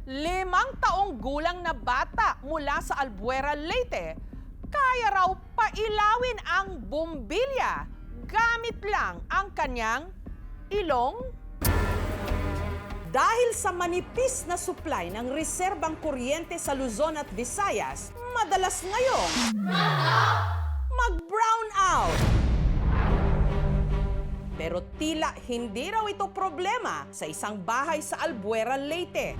5 taong gulang na bata mula sa Albuera, Leyte, kaya raw pailawin ang bumbilya gamit lang ang kanyang ilong. Dahil sa manipis na supply ng reserbang kuryente sa Luzon at Visayas, madalas ngayong mag-brown out. Pero tila hindi raw ito problema sa isang bahay sa Albuera, Leyte.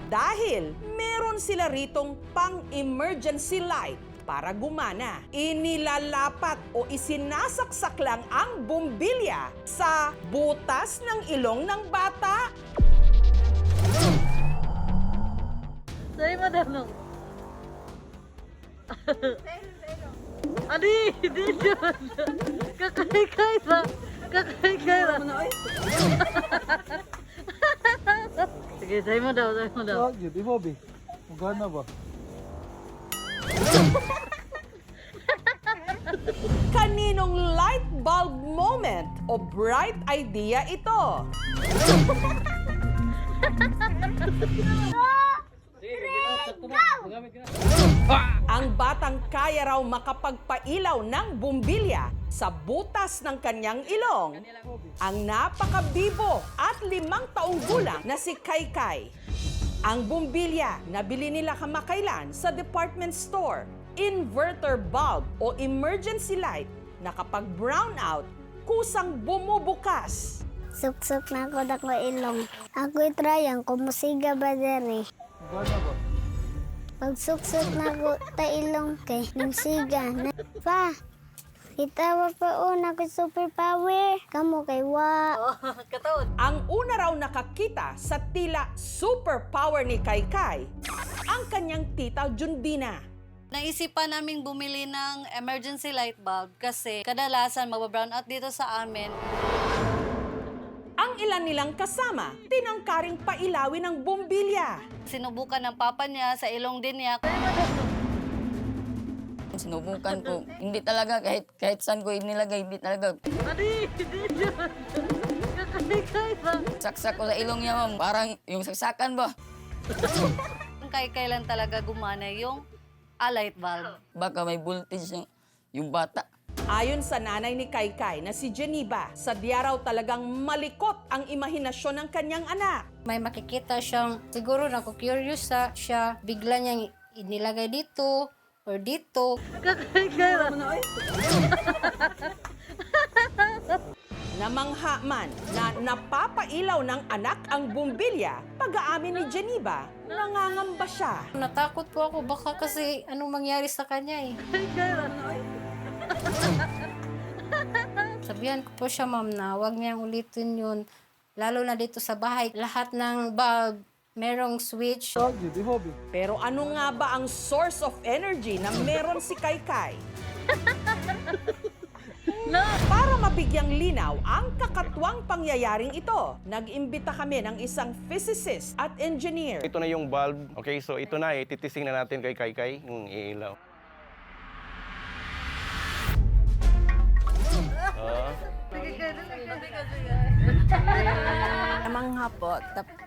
Dahil meron sila ritong pang-emergency light para gumana. Inilalapat o isinasaksak lang ang bumbilya sa butas ng ilong ng bata. Sa'yo mo daw nung. Adi, hindi yun. Kakay-kay ba? Kakay-kay ba? Sige, sa'yo mo daw, sa'yo mo daw. Di ba, Bi? Magana ba? Kaninong light bulb moment o bright idea ito? Ang batang kaya raw makapagpailaw ng bumbilya sa butas ng kanyang ilong. Ang napakabibo at 5 taong gulang na si Kaykay. Ang bumbilya nabili nila kamakailan sa department store. Inverter bulb o emergency light na kapag brown out, kusang bumubukas. Suksok na ako dako ilong. Ako itrayang kumusiga ba dere. Magana ba? Pag suksok na ako ta ilong kay nagsiga na pa. Itawa pa una ko superpower. Kamu kay wa. Kataon. Ang una raw nakakita sa tila superpower ni Kaykay, ang kanyang tita Jundina. Naisipan naming bumili ng emergency light bulb kasi kadalasan mababrown out dito sa amin. Ang ilan nilang kasama, tinangkaring pailawin ng bumbilya. Sinubukan ng papa niya, sa ilong din niya. Sinubukan ko. Hindi talaga, kahit saan ko inilagay, hindi talaga. Adi, hindi yun. Kakay-kay ba? Saksak ko sa ilong niya, ma'am. Parang yung saksakan ba? Kailan talaga gumana yung light bulb. Baka may voltage yung bata. Ayon sa nanay ni Kaykay na si Geneva, sadya raw talagang malikot ang imahinasyon ng kanyang anak. May makikita siyang, siguro curious siya, bigla niyang inilagay dito or dito. Kakay-kay ba? Namangha man na napapailaw ng anak ang bumbilya, pag-aamin ni Geneva, nangangamba siya. Natakot po ako, baka kasi anong mangyari sa kanya eh. Kakay-kay ba? Sabihan ko po siya, ma'am, na huwag niyang ulitin yun. Lalo na dito sa bahay, lahat ng bulb, merong switch. Di ba, Bi? Pero ano nga ba ang source of energy na meron si Kaykay? Para mabigyang linaw ang kakatwang pangyayaring ito, nag-imbita kami ng isang physicist at engineer. Ito na yung bulb. Okay, so ito na titising na natin kay Kaykay yung iilaw. Namangha po,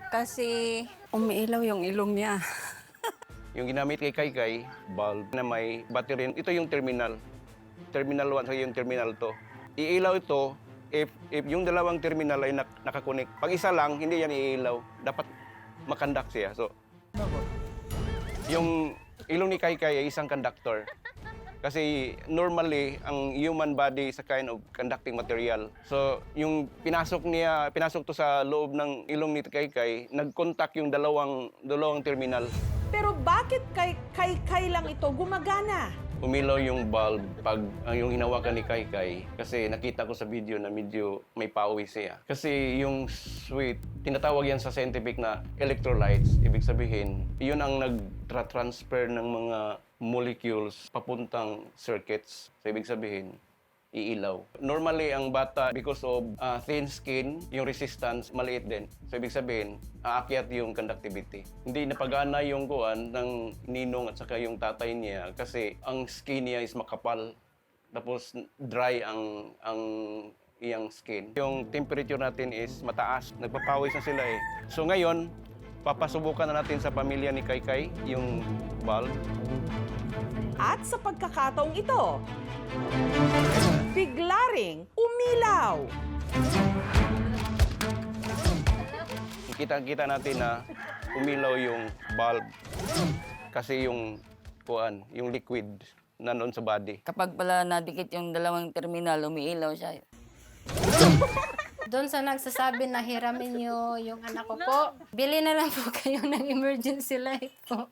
kasi umiilaw yung ilong niya. Yung ginamit kay Kaykay, bulb na may battery. Ito yung terminal. Terminal 1 sa yung terminal 2. Iilaw ito if yung dalawang terminal ay nakakonek. Pag isa lang, hindi yan iilaw. Dapat makandak siya. So, yung ilong ni Kaykay ay isang conductor. Kasi normally, ang human body is a kind of conducting material. So, yung pinasok to sa loob ng ilong ni Kaykay, nag-contact yung dalawang terminal. Pero bakit kay Kaykay lang ito gumagana? Umilaw yung bulb pag yung hinawakan ni Kaykay kasi nakita ko sa video na medyo may pawis siya. Kasi yung switch, tinatawag yan sa scientific na electrolytes. Ibig sabihin, yun ang nag-transfer ng mga molecules papuntang circuits. So, ibig sabihin, iilaw. Normally, ang bata, because of thin skin, yung resistance, maliit din. So, ibig sabihin, aakyat yung conductivity. Hindi napagana yung kuan ng ninong at saka yung tatay niya kasi ang skin niya is makapal. Tapos, dry ang iyang skin. Yung temperature natin is mataas. Nagpapawis na sila eh. So, ngayon, papasubukan na natin sa pamilya ni Kaykay yung valve. At sa pagkakataong ito, bigla ring umilaw. Kita-kita natin na umilaw yung valve kasi yung liquid nandun sa body. Kapag pala nadikit yung dalawang terminal, umiilaw siya. Doon sa nagsasabi na hiramin niyo yung anak ko po, bili na lang po kayo ng emergency light po.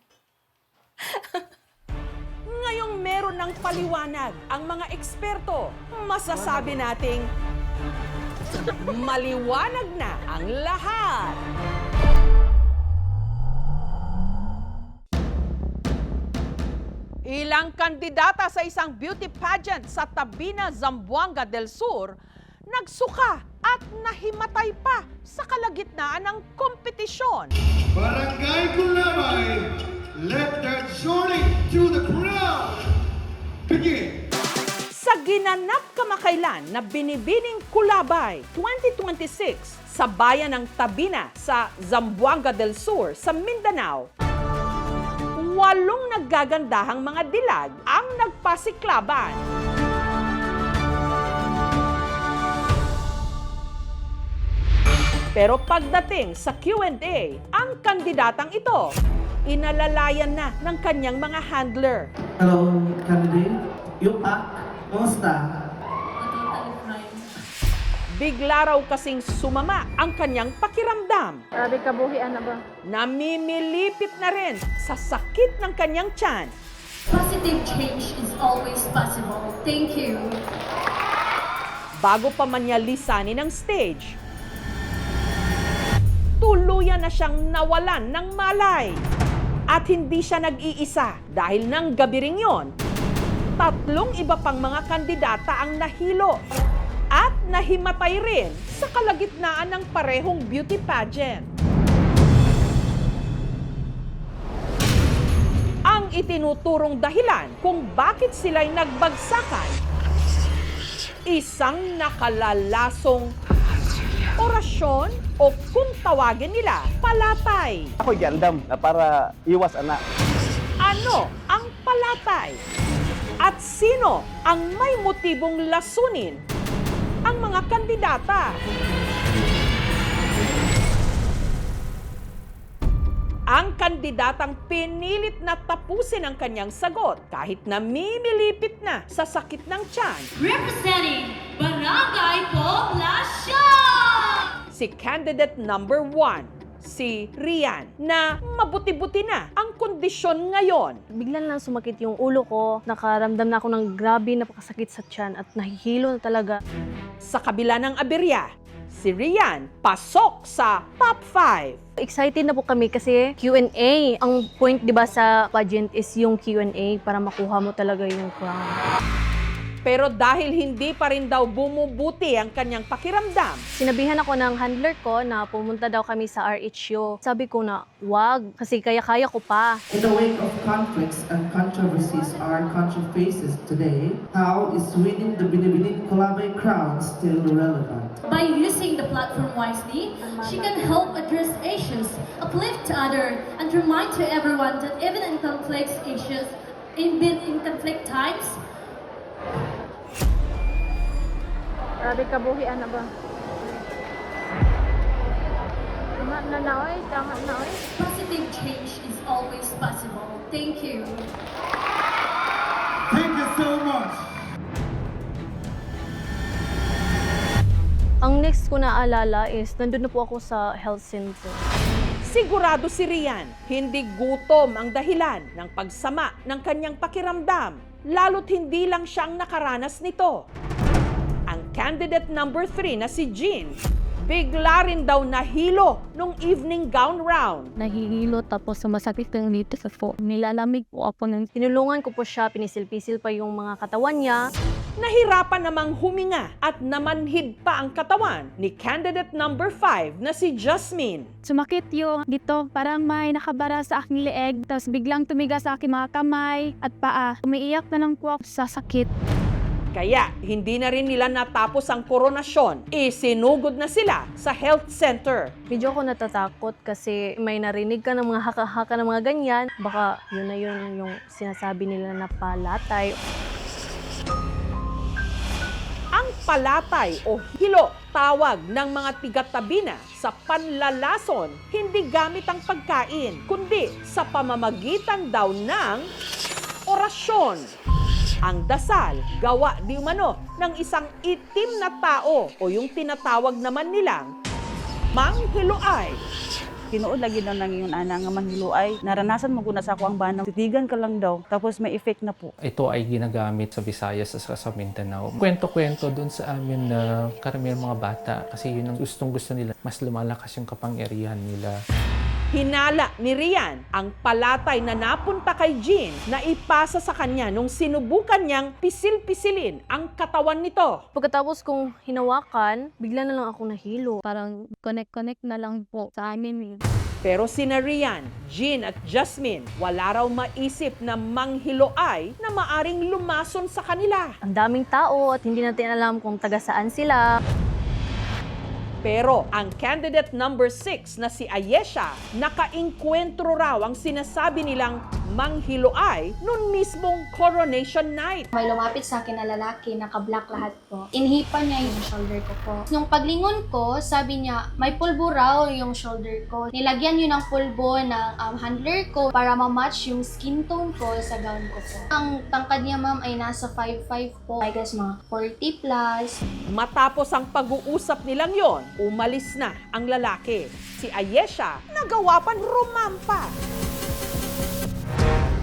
Ngayong meron ng paliwanag ang mga eksperto, masasabi nating maliwanag na ang lahat. Ilang kandidata sa isang beauty pageant sa Tabina, Zamboanga del Sur nagsuka at nahimatay pa sa kalagitnaan ng kompetisyon. Barangay Kulabay, let the journey to the crowd begin. Sa ginanap kamakailan na Binibining Kulabay 2026 sa bayan ng Tabina sa Zamboanga del Sur sa Mindanao, 8 naggagandahang mga dilag ang nagpasiklaban. Pero pagdating sa Q&A, ang kandidatang ito, inalalayan na ng kanyang mga handler. Hello, candidate. Yung kumusta? Bigla raw kasing sumama ang kanyang pakiramdam. Grabe kabuhian na ba? Namimilipit na rin sa sakit ng kanyang tiyan. Positive change is always possible. Thank you. Bago pa man niya lisanin ang stage, tuluyan na siyang nawalan ng malay. At hindi siya nag-iisa dahil ng gabi ring yon, 3 iba pang mga kandidata ang nahilo at nahimatay rin sa kalagitnaan ng parehong beauty pageant. Ang itinuturong dahilan kung bakit sila'y nagbagsakan, isang nakalalasong orasyon o kung tawagin nila, palatay. Ako jandam na para iwas anak. Ano ang palatay? At sino ang may motibong lasunin ang mga kandidata? Ang kandidatang pinilit na tapusin ang kanyang sagot kahit namimilipit na sa sakit ng tiyan. Representing Barangay Poblacion! Si candidate number 1, si Rian, na mabuti-buti na ang kondisyon ngayon. Biglan lang sumakit yung ulo ko. Nakaramdam na ako ng grabe napakasakit sa tiyan at nahihilo na talaga. Sa kabila ng aberya, si Rian pasok sa top 5. Excited na po kami kasi Q&A. Ang point 'di ba sa pageant is yung Q&A para makuha mo talaga yung crown. Pero dahil hindi pa rin daw bumubuti ang kanyang pakiramdam, Sinabihan ako ng handler ko na pumunta daw kami sa RHO. Sabi ko na, wag, kasi kaya-kaya ko pa. In the wake of conflicts and controversies our country faces today, how is winning the Binibining Kulabay crown still relevant? By using the platform wisely, she can help address issues, uplift others, and remind to everyone that even in conflict issues, in conflict times, Grabe kabuhian na ba? Tama na na, oy. Tama na, oy. positive change is always possible. Thank you. Thank you so much. Ang next ko na alala is, nandun na po ako sa health center. sigurado si Rian, hindi gutom ang dahilan ng pagsama ng kanyang pakiramdam, lalo't hindi lang siya ang nakaranas nito. Ang candidate number 3 na si Jean, bigla rin daw nahilo nung evening gown round. Nahihilo tapos sumasakit ng dito sa po. Nilalamig po ako ng... Tinulungan ko po siya, pinisil-pisil pa yung mga katawan niya. Nahirapan namang huminga at namanhid pa ang katawan ni candidate number 5 na si Jasmine. Sumakit yung dito, parang may nakabara sa aking leeg, tapos biglang tumigas sa aking mga kamay at paa. Umiiyak na lang po ako sa sakit. Kaya hindi na rin nila natapos ang koronasyon. Isinugod na sila sa health center. Medyo ako natatakot kasi may narinig ka ng mga haka-haka ng mga ganyan. Baka yun na yun yung sinasabi nila na palatay. Ang palatay o hilo, tawag ng mga tigatabina sa panlalason, hindi gamit ang pagkain, kundi sa pamamagitan daw ng orasyon. Ang dasal, gawa di umano ng isang itim na tao o yung tinatawag naman nilang manghiloay. Tinuod lagi daw nang yun ana nga manghiloay. Naranasan mo guna sa ako ang banang. Titigan ka lang daw, tapos may effect na po. Ito ay ginagamit sa Visayas at sa Mindanao. Kwento-kwento doon sa amin na karamihan mga bata kasi yun ang gustong-gusto nila. Mas lumalakas yung kapangyarihan nila. Hinala ni Rian ang palatay na napunta kay Jean na ipasa sa kanya nung sinubukan niyang pisil-pisilin ang katawan nito. Pagkatapos kong hinawakan, bigla na lang ako nahilo. Parang connect na lang po sa amin. Pero sina Rian, Jean at Jasmine, wala raw maisip na manghiloay na maaring lumason sa kanila. Ang daming tao at hindi natin alam kung taga saan sila. Pero ang candidate number 6 na si Ayesha, naka-inkwentro raw ang sinasabi nilang manghiloay noon mismong coronation night. May lumapit sa akin na lalaki, naka-black lahat po. Inhipan niya yung shoulder ko po. Nung paglingon ko, sabi niya, may pulbo raw yung shoulder ko. Nilagyan yun ng pulbo ng handler ko para ma-match yung skin tone ko sa gown ko po. Ang tangkad niya ma'am ay nasa 5'5 po. I guess mga 40 plus. Matapos ang pag-uusap nilang yon, umalis na ang lalaki. Si Ayesha, nagawa pang rumampa.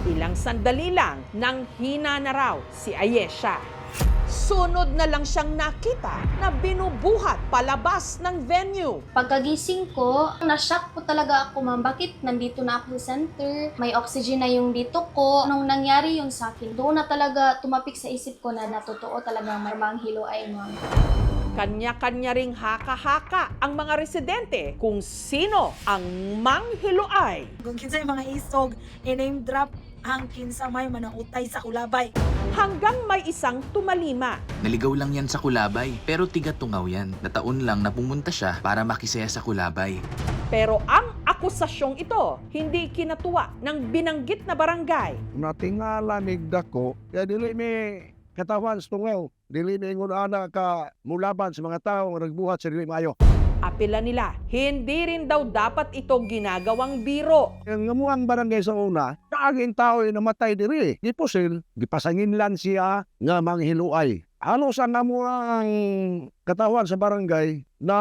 Ilang sandali lang nang hina na raw si Ayesha. Sunod na lang siyang nakita na binubuhat palabas ng venue. Pagkagising ko, na-shock po talaga ako ma'am. Bakit nandito na ako sa center? May oxygen na yung dito ko. Nung nangyari yung sa akin, doon na talaga tumapik sa isip ko na natotoo talaga may manghiloay ma'am. Kanya-kanya ring haka-haka ang mga residente kung sino ang manghiloay. Kung kinsay mga isog, i-name drop ang kinsa may manautay sa kulabay. Hanggang may isang tumalima. Naligaw lang yan sa kulabay, pero tiga-tungaw yan. Nataon lang na pumunta siya para makisaya sa kulabay. Pero ang akusasyong ito, hindi kinatuwa ng binanggit na barangay. Natingala ni dako, kaya dili may katawan sa tungaw. Dili na ingon ana ka mulaban sa mga tao nga nagbuhat sa dili maayo. Apela nila, hindi rin daw dapat ito ginagawang biro. Ang ngamuang barangay sa una, kaaging tao ay namatay diri. Di pusil, gipasangin lang siya nga manghiluay. Halos ang ngamuang katawan sa barangay na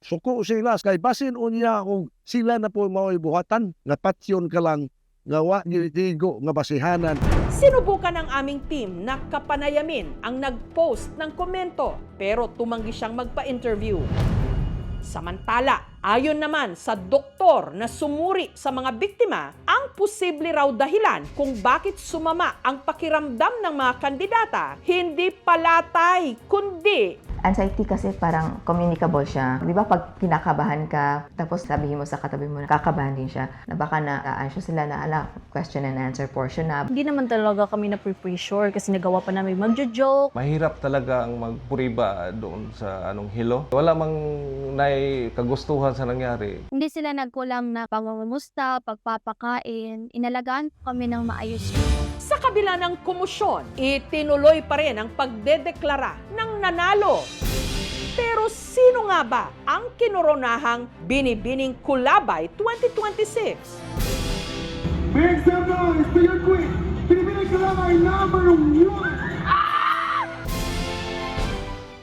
suko sila kay basin unya kung sila na po mao'y buhatan, nga patsyon ka lang, nga wa nilitigo, nga basihanan. Sinubukan ng aming team na kapanayamin ang nag-post ng komento pero tumanggi siyang magpa-interview. Samantala, ayon naman sa doktor na sumuri sa mga biktima, ang posible raw dahilan kung bakit sumama ang pakiramdam ng mga kandidata, hindi palatay, kundi anxiety kasi parang communicable siya. Di ba pag kinakabahan ka, tapos sabihin mo sa katabi mo na kakabahan din siya, na baka na-answer sila na question and answer portion na. Hindi naman talaga kami na-pre-sure kasi nagawa pa namin magjo-joke. Mahirap talaga ang magpuriba doon sa hilo. Wala mang kagustuhan sa nangyari. Hindi sila nagkulang na pangungumusta, pagpapakain. Inalagaan po kami ng maayos. Sa kabila ng komosyon, itinuloy pa rin ang pagdedeklara ng nanalo. Pero sino nga ba ang kinoronahang Binibining Kulabay 2026? Make some noise for your queen, Binibining Kulabay number 1!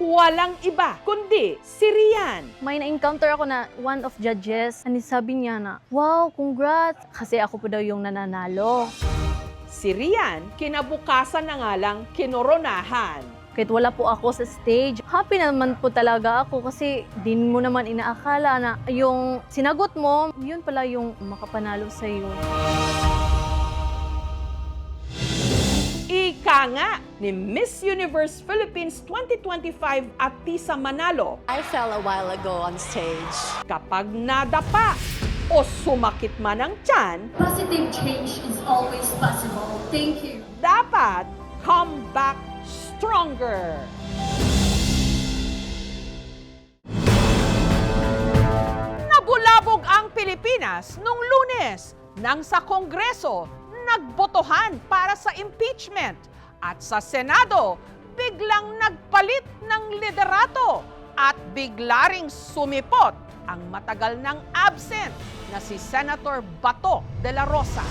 Walang iba kundi si Rian. May na-encounter ako na one of judges. Sabi niya na, wow, congrats! Kasi ako po daw yung nananalo. Si Rian, kinabukasan na nga lang kinoronahan. Kahit wala po ako sa stage, happy naman po talaga ako kasi din mo naman inaakala na yung sinagot mo, yun pala yung makapanalo sa iyo. Ika nga ni Miss Universe Philippines 2025 Atisa Manalo. I fell a while ago on stage. Kapag nadapa o sumakit man ang tiyan, Positive change is always possible. Thank you. dapat comeback stronger. Nabulabog ang Pilipinas nung Lunes nang sa Kongreso nagbotohan para sa impeachment at sa Senado biglang nagpalit ng liderato at bigla ring sumipot ang matagal nang absent na si Senator Bato de la Rosa.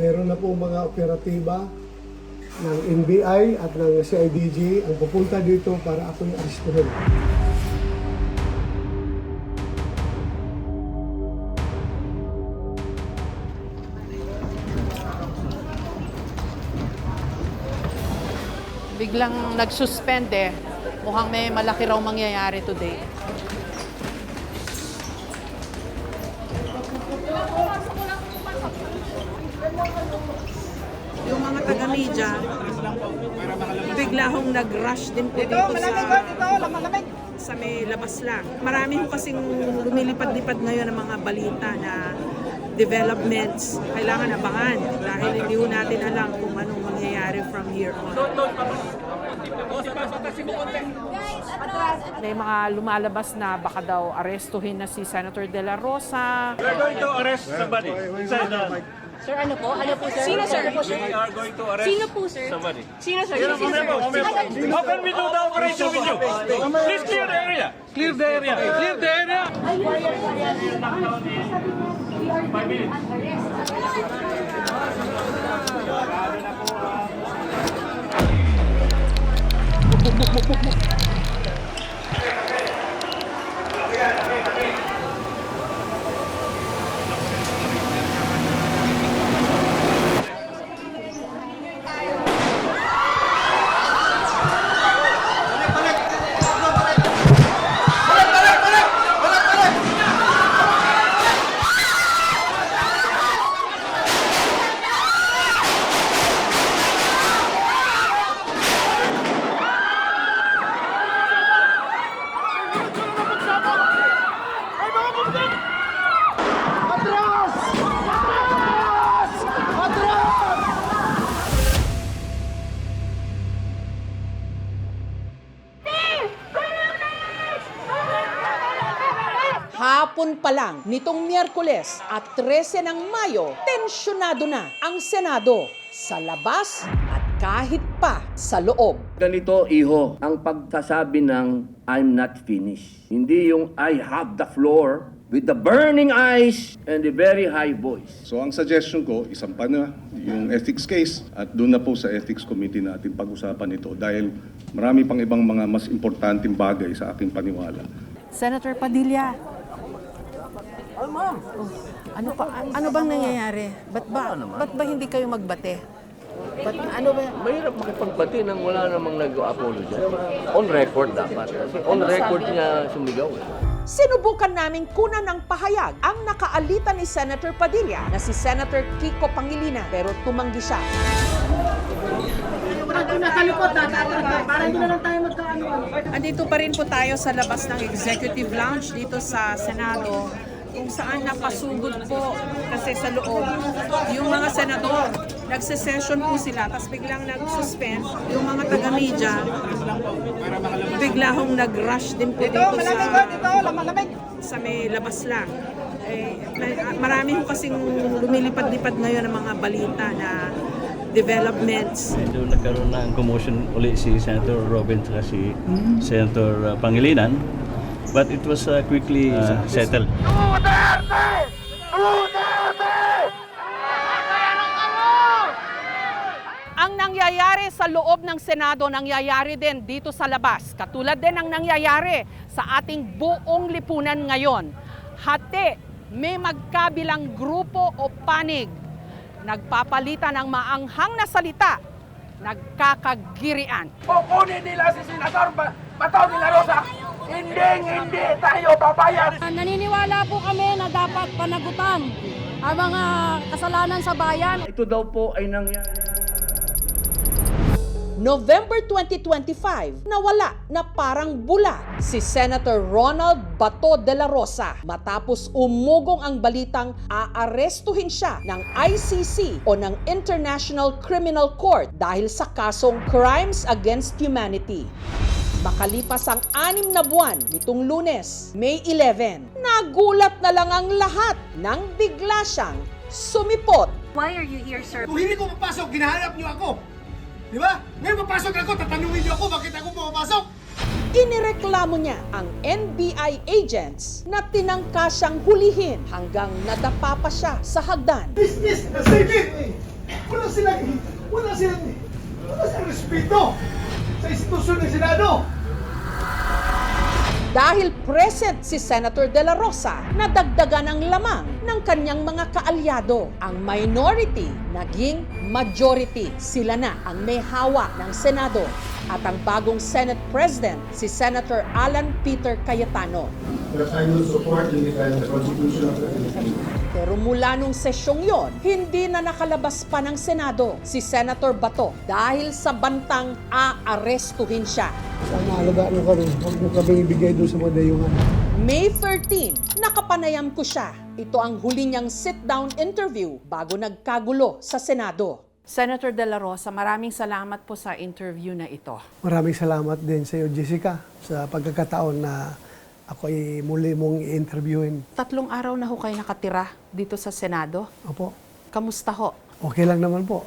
Meron na po mga operatiba ng NBI at ng CIDG ang pupunta dito para ako'y aristuhin. Biglang nag-suspend eh. Mukhang may malaki raw mangyayari today. Yung mga taga-media, bigla hong nag-rush din po dito sa may labas lang. Marami ho kasing lumilipad-lipad ngayon ng mga balita na developments. Kailangan abangan dahil hindi ho natin alam kung anong mangyayari from here on. May mga lumalabas na baka daw arestuhin na si Senator De La Rosa. We are going to arrest somebody inside the... Sir, ano po? Ano po, sir? Sino, sir? Ano po, sir? We are going to arrest Sino po, sir? somebody. Sino, sir? Sino, Sino, sir? How can we do the operation with you? Please clear the area. Clear the area. Clear the area. 5 minutes. Hapon pa lang nitong Miyerkules at 13 ng Mayo, tensyonado na ang Senado sa labas at kahit pa sa loob. Ganito, iho, ang pagsasabi ng I'm not finished. Hindi yung I have the floor with the burning eyes and the very high voice. So ang suggestion ko, isampa na yung ethics case at doon na po sa ethics committee natin pag-usapan ito dahil marami pang ibang mga mas importanteng bagay sa aking paniwala. Senator Padilla. Oh, ma'am. Ano bang nangyayari? Ba't ba hindi kayo magbate? Ano ba? Mahirap makipagbati nang wala namang nag-apologize. On record dapat. Kasi on record niya sumigaw. Sinubukan naming kunan ng pahayag ang nakaalitan ni Senator Padilla na si Senator Kiko Pangilinan pero tumanggi siya. Andito pa rin po tayo sa labas ng executive lounge dito sa Senado kung saan napasugod po kasi sa loob yung mga senador. Nagse-session po sila tapos biglang nag-suspend yung mga taga-media. Bigla hong nag-rush din po dito sa may labas lang. Marami ho kasing lumilipad-lipad ngayon ng mga balita na developments. Medyo nagkaroon na ang commotion ulit si Senator Robin at si Senator Pangilinan. But it was quickly settled. Ang nangyayari sa loob ng Senado, nangyayari din dito sa labas. Katulad din ang nangyayari sa ating buong lipunan ngayon. Hati, may magkabilang grupo o panig. Nagpapalitan ng maanghang na salita. Nagkakagirian. Kukunin nila si Senator Bato de la Rosa. Hindi tayo papayag. Naniniwala po kami na dapat panagutan ang mga kasalanan sa bayan. Ito daw po ay nangyari. November 2025, nawala na parang bula si Senator Ronald Bato de la Rosa matapos umugong ang balitang aarestuhin siya ng ICC o ng International Criminal Court dahil sa kasong Crimes Against Humanity. Makalipas ang 6 na buwan nitong Lunes, May 11, nagulat na lang ang lahat nang bigla siyang sumipot. Why are you here, sir? Kung hindi ko papasok, ginahanap niyo ako. Di ba? Ngayon papasok ako, tatanungin niyo ako bakit ako pumapasok. Inireklamo niya ang NBI agents na tinangka siyang hulihin hanggang nadapa pa siya sa hagdan. Business na sige! Wala silang respeto sa institusyon ng Senado. Dahil present si Senator De La Rosa, nadagdagan ang lamang ng kanyang mga kaalyado. Ang minority naging majority. Sila na ang may hawak ng Senado. At ang bagong Senate President, si Senator Alan Peter Cayetano. But I will support and defend the Constitution of the Philippines. Pero mula nung sesyong yon, hindi na nakalabas pa ng Senado si Senator Bato dahil sa bantang aarestuhin siya. Sana alagaan mo kami. Huwag mo kami ibigay doon sa mga dayungan. May 13, nakapanayam ko siya. Ito ang huli niyang sit-down interview bago nagkagulo sa Senado. Senator De La Rosa, maraming salamat po sa interview na ito. Maraming salamat din sa iyo, Jessica, sa pagkakataon na ako ay muli mong i-interviewin. 3 araw na ho kayo nakatira dito sa Senado. Opo. Kamusta ho? Okay lang naman po.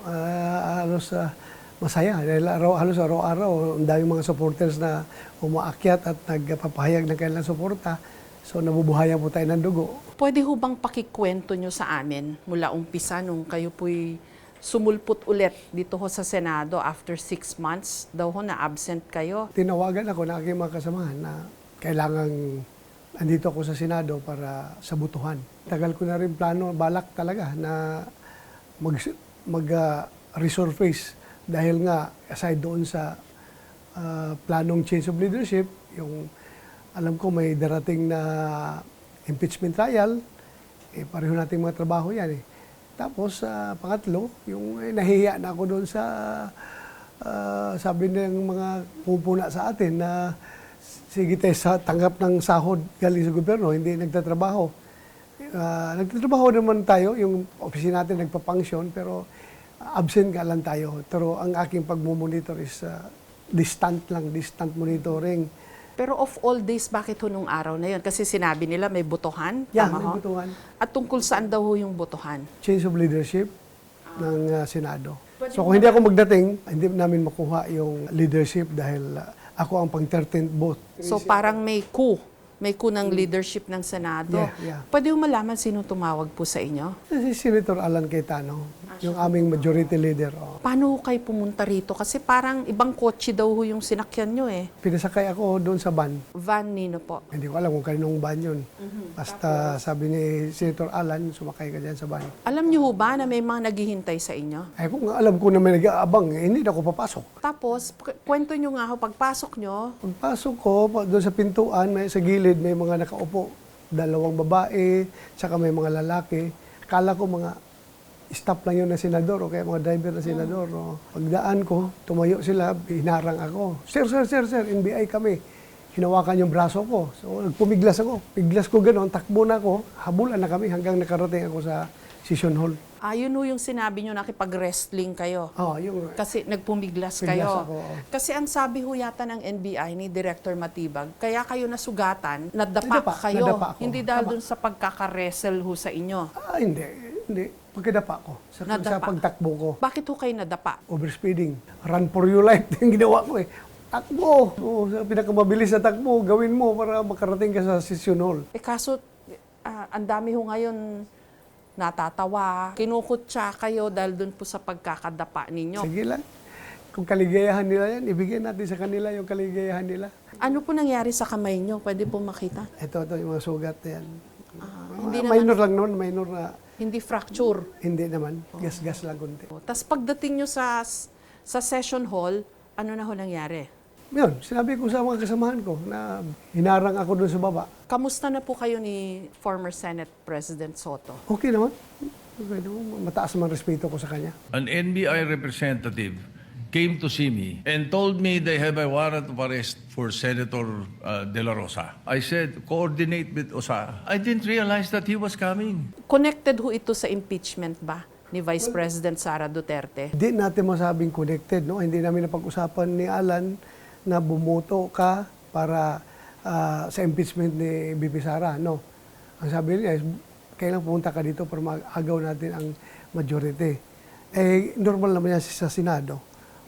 Masaya. Dahil halos araw-araw, ang daming mga supporters na umaakyat at nagpapahayag ng kanilang suporta. So nabubuhayan po tayo ng dugo. Pwede ho bang pakikwento nyo sa amin mula umpisa nung kayo po'y sumulpot ulit dito ho sa Senado after 6 months daw ho na absent kayo? Tinawagan ako ng aking mga kasamahan na kailangang andito ako sa Senado para sabutuhan. Tagal ko na rin plano, balak talaga na mag-resurface dahil nga aside doon sa planong change of leadership, yung alam ko may darating na impeachment trial, pareho nating mga trabaho yan eh. Tapos, pangatlo, yung nahihiya na ako doon sa sabi ng mga pupuna sa atin na sige tayo sa tanggap ng sahod galing sa gobyerno, hindi nagtatrabaho. Nagtatrabaho naman tayo, yung opisina natin nagpa-function, pero absent ka lang tayo. Pero ang aking pagmumonitor is distant monitoring. Pero of all days, bakit ho nung araw na yun? Kasi sinabi nila may botohan. Yeah, tama may ho? botohan. At tungkol saan daw ho yung botohan? Change of leadership ng Senado. So kung hindi ako magdating, hindi namin makuha yung leadership dahil ako ang pang-13th vote. So parang may coup ng leadership ng Senado. Yeah. Pwede mo malaman sino tumawag po sa inyo? Si Senator Alan Cayetano, yung aming majority leader. Paano kayo pumunta rito? Kasi parang ibang kotse daw ho yung sinakyan nyo eh. Pinasakay ako doon sa van. Van nino po? Hindi ko alam kung kaninong van yun. Basta sabi ni Senator Alan, sumakay ka dyan sa van. Alam niyo ho ba na may mga naghihintay sa inyo? Ay kung alam ko na may nag-aabang, hindi na ako papasok. Tapos, kwento nyo nga ho, pagpasok nyo, Pagpasok ko, doon sa pintuan, sa gilid, may mga nakaupo. 2 babae, tsaka may mga lalaki. Akala ko mga staff lang yun na senador o kaya mga driver na senador. Pagdaan ko, tumayo sila, hinarang ako. Sir, NBI kami. Hinawakan yung braso ko. So, nagpumiglas ako. Piglas ko gano'n, takbo na ako. Habulan na kami hanggang nakarating ako sa session hall. yun ho yung sinabi nyo, nakipag-wrestling kayo. Yung kasi nagpumiglas piglas kayo. ako. Kasi ang sabi ho yata ng NBI ni Director Matibag, kaya kayo nasugatan, nadapa kayo. nadapa ako. Hindi dahil dun sa pagkaka-wrestle ho sa inyo. Hindi. Pagkadapa ko. Sa pagtakbo ko. Bakit ho kayo nadapa? Overspeeding. Run for your life. Yung ginawa ko eh. Takbo! Sa pinakamabilis na takbo, gawin mo para makarating ka sa session hall. Kaso, ang dami ho ngayon natatawa, kinukutsa kayo dahil dun po sa pagkakadapa ninyo. Sige lang. Kung kaligayahan nila yan, ibigay natin sa kanila yung kaligayahan nila. Ano po nangyari sa kamay nyo? Pwede po makita? Ito yung mga sugat na yan. Hindi minor lang noon, minor na. Hindi fracture? Hindi naman. Gas-gas lang kunti. Tapos pagdating nyo sa session hall, ano na ho nangyari? Yun, sinabi ko sa mga kasamahan ko na hinarang ako doon sa baba. Kamusta na po kayo ni former Senate President Soto? Okay naman. Mataas naman respeto ko sa kanya. An NBI representative came to see me and told me they have a warrant of arrest for Senator De La Rosa. I said, coordinate with OSA. I didn't realize that he was coming. Connected ho ito sa impeachment ba ni Vice President Sara Duterte? Hindi natin masabing connected, no? Hindi namin napag-usapan ni Alan na bumoto ka para sa impeachment ni BP Sara, no? Ang sabi niya, kailangan pumunta ka dito para mag-agaw natin ang majority. Eh, normal naman yan sa Senado.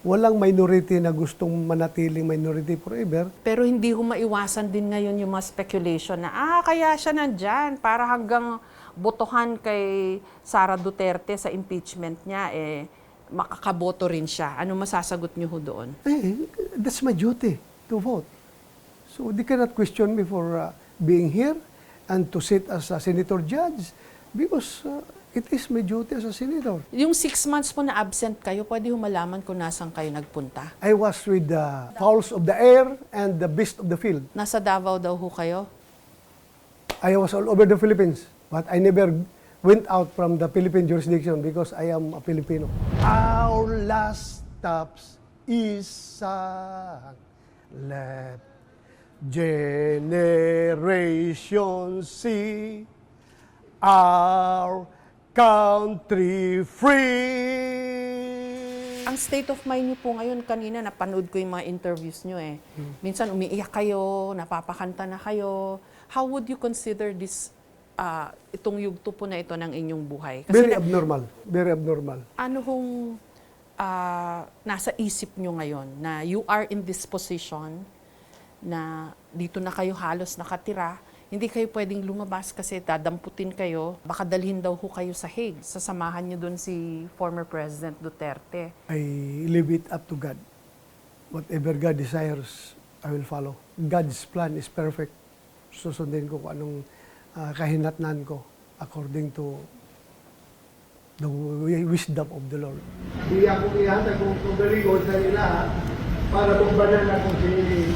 Walang minority na gustong manatiling minority forever. Pero hindi ho maiwasan din ngayon yung mga speculation na kaya siya nandyan para hanggang botohan kay Sara Duterte sa impeachment niya, makakaboto rin siya. Ano masasagot niyo ho doon? That's my duty to vote. So they cannot question me for being here and to sit as a senator judge because it is my duty as a senator. Yung 6 months po na absent kayo, pwede ho malaman kung nasan kayo nagpunta? I was with the fowls of the air and the beasts of the field. Nasa Davao daw ho kayo? I was all over the Philippines, but I never went out from the Philippine jurisdiction because I am a Filipino. Our last stops is let generation see our country free. Ang state of mind niyo po ngayon, kanina napanood ko yung mga interviews niyo Minsan umiiyak kayo, napapakanta na kayo. How would you consider this, itong yugto po na ito ng inyong buhay? Kasi Very abnormal. Very abnormal. Ano hong nasa isip niyo ngayon na you are in this position na dito na kayo halos nakatira, hindi kayo pwedeng lumabas kasi dadamputin kayo. Baka dalhin daw ho kayo sa Hague. Sasamahan niyo doon si former President Duterte. I leave it up to God. Whatever God desires, I will follow. God's plan is perfect. Susundin ko kung anong kahinatnan ko according to the wisdom of the Lord. Hindi ako ihatag kung galingon sa nila para bumbanan akong sinili.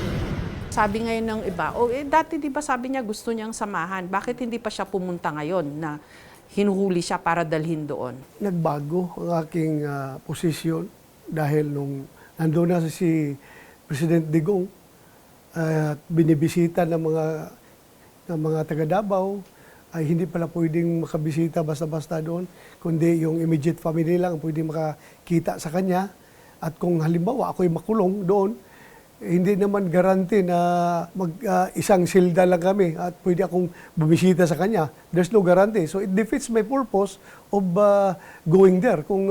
Sabi ngayon ng iba, dati di ba sabi niya gusto niyang samahan, bakit hindi pa siya pumunta ngayon na hinuhuli siya para dalhin doon? Nagbago ang aking posisyon dahil nung nandun na si President Digong at binibisita ng mga taga Davao, ay hindi pala pwedeng makabisita basta-basta doon, kundi yung immediate family lang pwedeng makakita sa kanya. At kung halimbawa ako'y makulong doon, hindi naman garanti na isang silda lang kami at pwede akong bumisita sa kanya. There's no guarantee. So it defeats my purpose of going there. Kung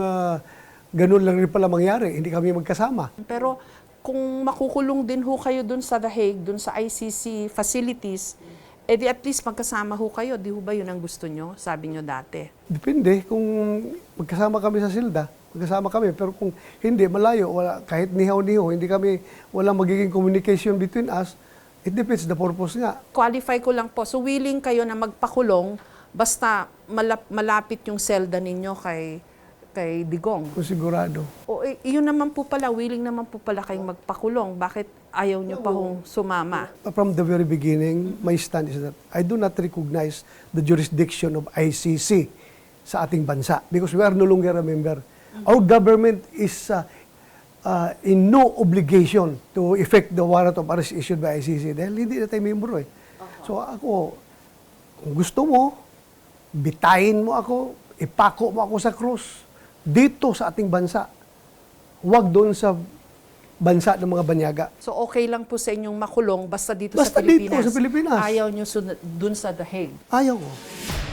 ganun lang rin pala mangyari, hindi kami magkasama. Pero kung makukulong din ho kayo dun sa The Hague, dun sa ICC facilities, di at least magkasama ho kayo. Di ho ba yun ang gusto nyo? Sabi nyo dati. Depende kung magkasama kami sa silda. Magkasama kami, pero kung hindi, malayo, kahit nihaw-nihaw, walang magiging communication between us, it defeats the purpose nga. Qualify ko lang po, so willing kayo na magpakulong basta malapit yung selda ninyo kay Digong? Kung sigurado. Yun naman po pala, willing naman po pala kayong magpakulong. Bakit ayaw nyo pa hong sumama? From the very beginning, my stand is that I do not recognize the jurisdiction of ICC sa ating bansa because we are no longer a member. Our government is in no obligation to effect the warrant of arrest issued by ICC dahil hindi na tayo membro So ako, kung gusto mo, bitayin mo ako, ipako mo ako sa krus dito sa ating bansa. Huwag doon sa bansa ng mga banyaga. So okay lang po sa inyong makulong basta dito Basta sa Pilipinas? dito sa Pilipinas. Ayaw nyo dun sa The Hague? Ayaw ko.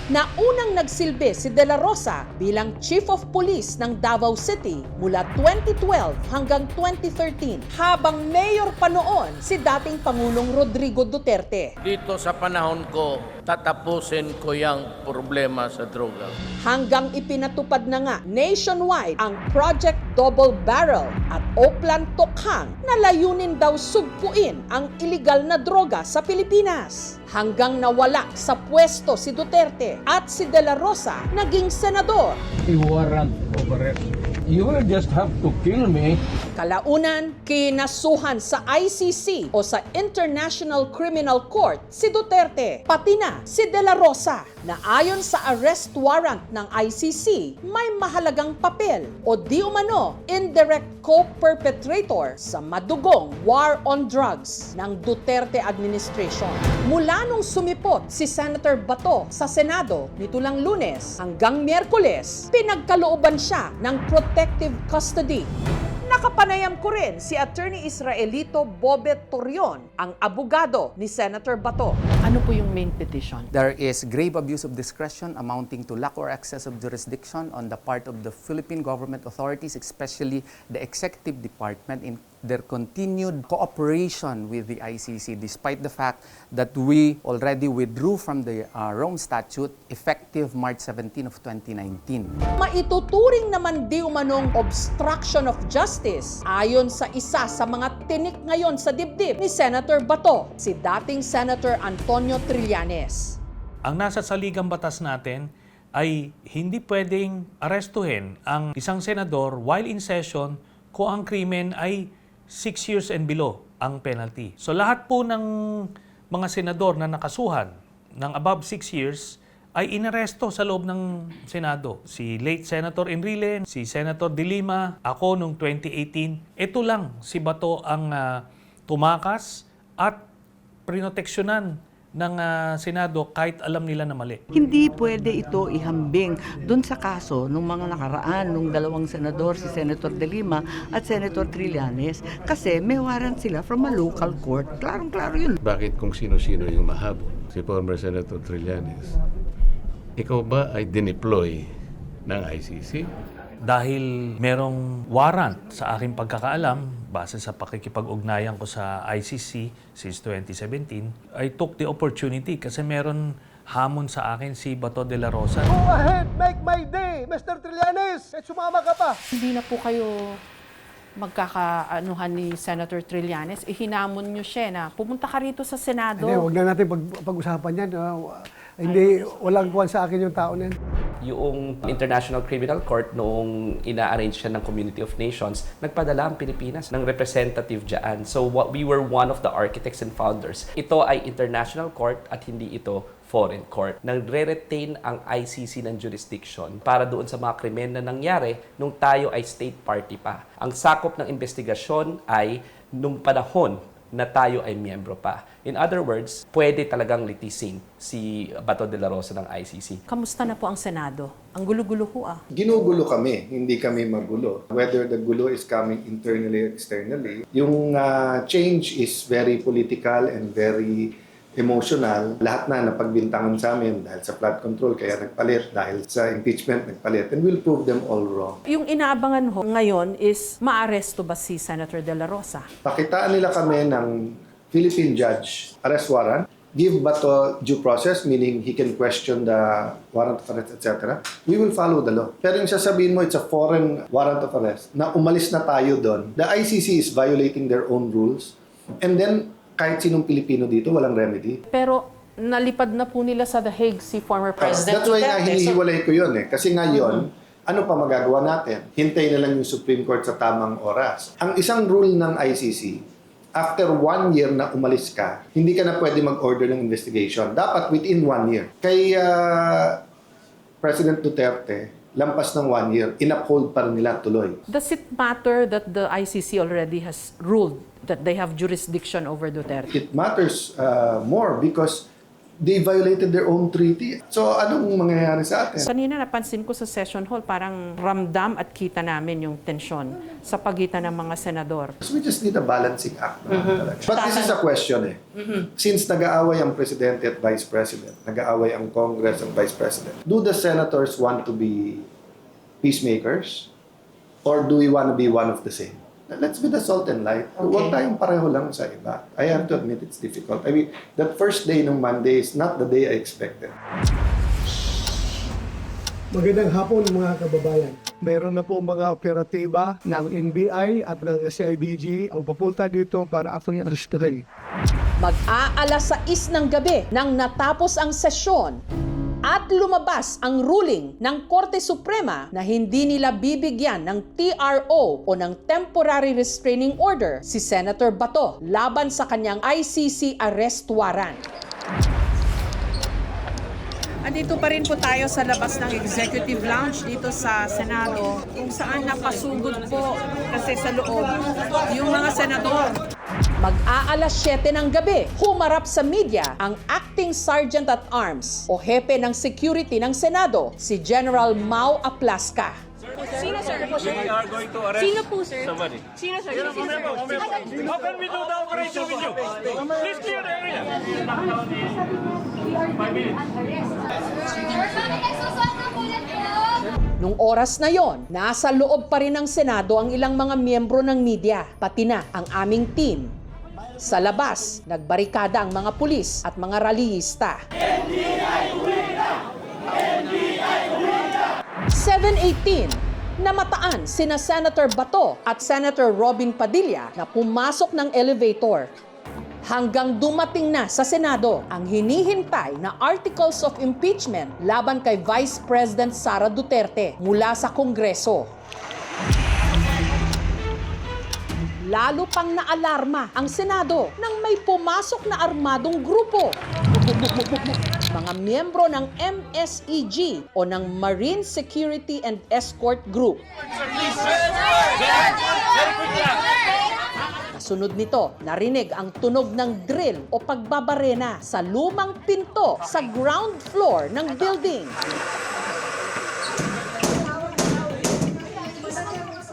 Na unang nagsilbi si De La Rosa bilang Chief of Police ng Davao City mula 2012 hanggang 2013 habang mayor pa noon si dating Pangulong Rodrigo Duterte. Dito sa panahon ko, tatapusin ko yung problema sa droga. Hanggang ipinatupad na nga nationwide ang Project Double Barrel at Oplan Tokhang na layunin daw sugpuin ang iligal na droga sa Pilipinas. Hanggang nawala sa pwesto si Duterte at si De La Rosa naging senador. A warrant of arrest You will just have to kill me. Kalaunan, kinasuhan sa ICC o sa International Criminal Court si Duterte, pati na si De La Rosa, na ayon sa arrest warrant ng ICC may mahalagang papel o di umano indirect co-perpetrator sa madugong war on drugs ng Duterte administration. Mula nung sumipot si Senator Bato sa Senado nito lang Lunes hanggang Miyerkules, pinagkalooban siya ng protective custody. Nakapanayam ko rin si Attorney Israelito Bobet Torion, ang abogado ni Senator Bato. Ano po yung main petition? There is grave abuse of discretion amounting to lack or excess of jurisdiction on the part of the Philippine government authorities, especially the executive department, in their continued cooperation with the ICC despite the fact that we already withdrew from the Rome Statute effective March 17 of 2019. Maituturing naman di umanong obstruction of justice ayon sa isa sa mga tinik ngayon sa dibdib ni Senator Bato, si dating Senator Antonio Trillanes. Ang nasa saligang batas natin ay hindi pwedeng arestuhin ang isang senador while in session kung ang krimen ay 6 years and below ang penalty. So lahat po ng mga senador na nakasuhan ng above 6 years ay inaresto sa loob ng Senado. Si late Senator Enrile, si Senator De Lima, ako noong 2018. Ito lang si Bato ang tumakas at prinoteksyonan ng Senado kahit alam nila na mali. Hindi pwede ito ihambing dun sa kaso ng mga nakaraan ng dalawang senador, si Senator De Lima at Senator Trillanes, kasi may warrant sila from a local court. Klarong-klaro yun. Bakit kung sino-sino yung mahabol? Si former Senator Trillanes, ikaw ba ay dineploy ng ICC? Dahil merong warrant sa aking pagkakaalam, base sa pakikipag-ugnayan ko sa ICC since 2017, I took the opportunity kasi meron hamon sa akin si Bato de la Rosa. Go ahead, make my day, Mr. Trillanes! Sumama ka pa! Hindi na po kayo magkakaanuhan ni Senator Trillanes. Ihinamon nyo siya na pumunta ka rito sa Senado. Hindi, huwag na natin pag-usapan yan. Hindi, walang kuwan sa akin yung tao na yan. Yung International Criminal Court noong ina-arrange siya ng Community of Nations, nagpadala ang Pilipinas ng representative dyan. So we were one of the architects and founders. Ito ay international court at hindi ito foreign court. Nagre-retain ang ICC ng jurisdiction para doon sa mga krimen na nangyari nung tayo ay state party pa. Ang sakop ng investigasyon ay nung panahon na tayo ay miyembro pa. In other words, pwede talagang litisin si Bato de la Rosa ng ICC. Kamusta na po ang Senado? Ang gulo-gulo ho ah. Ginugulo kami, hindi kami magulo. Whether the gulo is coming internally or externally, yung change is very political and very emotional. Lahat na napagbintangan sa amin dahil sa flood control, kaya nagpalit. Dahil sa impeachment, nagpalit. And we'll prove them all wrong. Yung inaabangan ho ngayon is maaresto ba si Senator de la Rosa? Pakitaan nila kami ng Philippine judge, arrest warrant, give Bato due process, meaning he can question the warrant of arrest, etc. We will follow the law. Pero yung sasabihin mo, it's a foreign warrant of arrest, na umalis na tayo doon. The ICC is violating their own rules. And then, kahit sinong Pilipino dito, walang remedy. Pero nalipad na po nila sa The Hague si former President That's why nga Duterte. hinihiwalay ko yun eh. Kasi ngayon, ano pa magagawa natin? Hintay na lang yung Supreme Court sa tamang oras. Ang isang rule ng ICC, after 1 year na umalis ka, hindi ka na pwede mag-order ng investigation. Dapat within 1 year. Kay President Duterte, lampas ng 1 year, in-uphold pa rin nila tuloy. Does it matter that the ICC already has ruled that they have jurisdiction over Duterte? It matters more because they violated their own treaty. So, anong mangyayari sa atin? Kanina napansin ko sa session hall, parang ramdam at kita namin yung tensyon sa pagitan ng mga senador. So we just need a balancing act. But this is a question eh. Since nag-aaway ang Presidente at Vice President, nag-aaway ang Congress at Vice President, do the senators want to be peacemakers? Or do we want to be one of the same? Let's be the salt and light. Huwag tayong pareho lang sa iba. I have to admit it's difficult. I mean, that first day ng Monday is not the day I expected. Magandang hapon mga kababayan. Meron na po mga operatiba ng NBI at ng CIDG ang papunta dito para akong arrestuhin. Mag-aalas 6 ng gabi nang natapos ang sesyon, At lumabas ang ruling ng Korte Suprema na hindi nila bibigyan ng TRO o ng Temporary Restraining Order si Senator Bato laban sa kanyang ICC arrest warrant. Andito pa rin po tayo sa labas ng executive lounge dito sa Senado kung saan napasugod po kasi sa loob yung mga senador. Mag-aalas 7 ng gabi, humarap sa media ang Acting Sergeant at Arms o hepe ng security ng Senado, si General Mau Aplasca. Sino, sir? We are going to arrest Sino po, sir? somebody. Sino, sir? How can we do the operation with you? Please clear the area. 5 minutes. Nung oras na yon, nasa loob pa rin ng Senado ang ilang mga miyembro ng media, pati na ang aming team. Sa labas, nagbarikada ang mga pulis at mga rallyista. 7:18, namataan sina Senator Bato at Senator Robin Padilla na pumasok ng elevator. Hanggang dumating na sa Senado ang hinihintay na Articles of Impeachment laban kay Vice President Sara Duterte mula sa Kongreso. Lalo pang naalarma ang Senado nang may pumasok na armadong grupo. Mga miyembro ng MSEG o ng Marine Security and Escort Group. Kasunod nito, narinig ang tunog ng drill o pagbabarena sa lumang pinto sa ground floor ng building.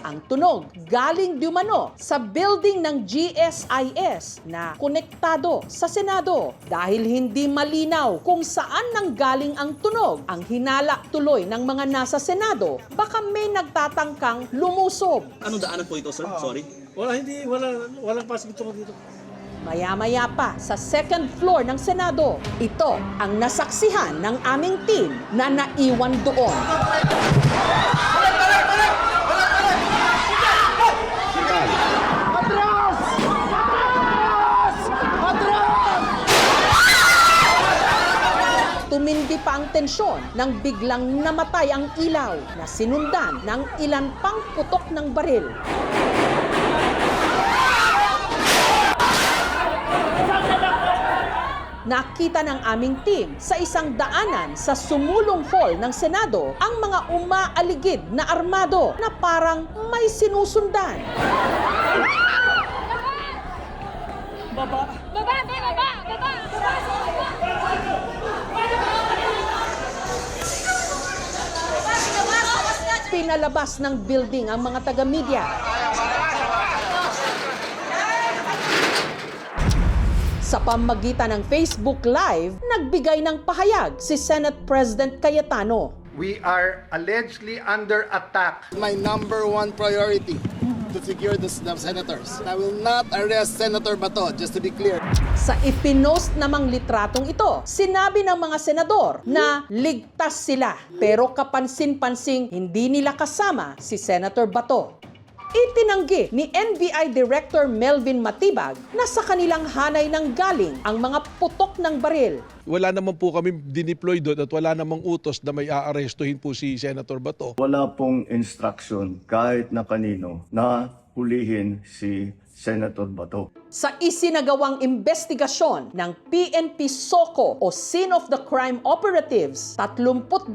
Ang tunog galing dumano sa building ng GSIS na konektado sa Senado. Dahil hindi malinaw kung saan nanggaling ang tunog, ang hinala tuloy ng mga nasa Senado, baka may nagtatangkang lumusob. Anong daanan po ito, sir? Sorry. Walang pasok dito. Maya-maya pa sa second floor ng Senado, ito ang nasaksihan ng aming team na naiwan doon. Tumindi pa ang tensyon nang biglang namatay ang ilaw na sinundan ng ilan pang putok ng baril. Nakita ng aming team sa isang daanan sa sumulong hall ng Senado ang mga umaaligid na armado na parang may sinusundan. Pinalabas ng building ang mga taga-media. Sa pamamagitan ng Facebook Live, nagbigay ng pahayag si Senate President Cayetano. We are allegedly under attack. My number one priority to secure the senators. I will not arrest Senator Bato, just to be clear. Sa ipinost namang litratong ito, sinabi ng mga senador na ligtas sila pero kapansin-pansing hindi nila kasama si Senator Bato. Itinanggi ni NBI Director Melvin Matibag na sa kanilang hanay nang galing ang mga putok ng baril. Wala naman po kami dineploy doon at wala namang utos na may aarestuhin po si Senator Bato. Wala pong instruction kahit na kanino na hulihin si Senator Bato. Sa isinagawang investigasyon ng PNP SOCO o Scene of the Crime Operatives, 32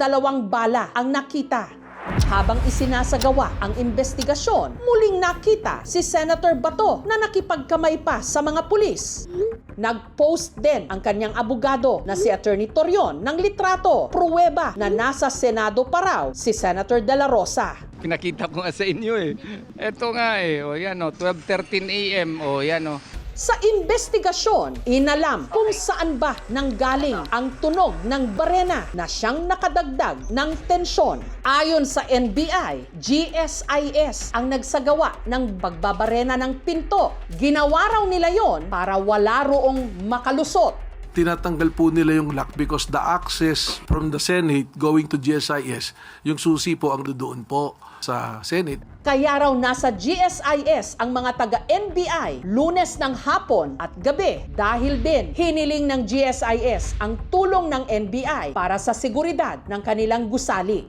bala ang nakita. Habang isinasagawa ang investigasyon, muling nakita si Senator Bato na nakipagkamay pa sa mga pulis. Nag-post din ang kanyang abogado na si Attorney Torion ng litrato, pruweba na nasa Senado pa raw si Senator De La Rosa. Pinakita ko nga sa inyo eh. Ito nga eh, o yan o, 12:13 a.m. o yan o. Sa investigasyon, inalam kung saan ba nanggaling ang tunog ng barena na siyang nakadagdag ng tensyon. Ayon sa NBI, GSIS ang nagsagawa ng pagbabarena ng pinto. Ginawa raw nila yon para wala roong makalusot. Tinatanggal po nila yung lock because the access from the Senate going to GSIS, yung susi po ang doon po sa Senate. Kaya raw nasa GSIS ang mga taga-NBI Lunes ng hapon at gabi dahil din hiniling ng GSIS ang tulong ng NBI para sa seguridad ng kanilang gusali.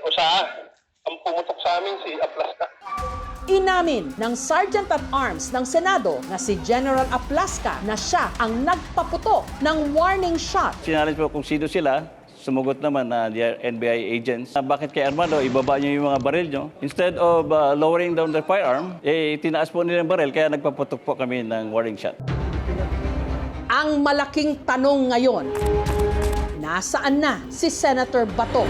O saan? Ang pumutok sa amin si Aplaska. Inamin ng Sergeant at Arms ng Senado na si General Aplaska na siya ang nagpaputok ng warning shot. Sinalin po kung sino sila. Sumugot naman na they are NBI agents. Bakit kay Armando, ibaba niyo yung mga baril nyo? Instead of lowering down the firearm, tinaas po nila yung baril, kaya nagpaputok po kami ng warning shot. Ang malaking tanong ngayon, nasaan na si Senator Bato?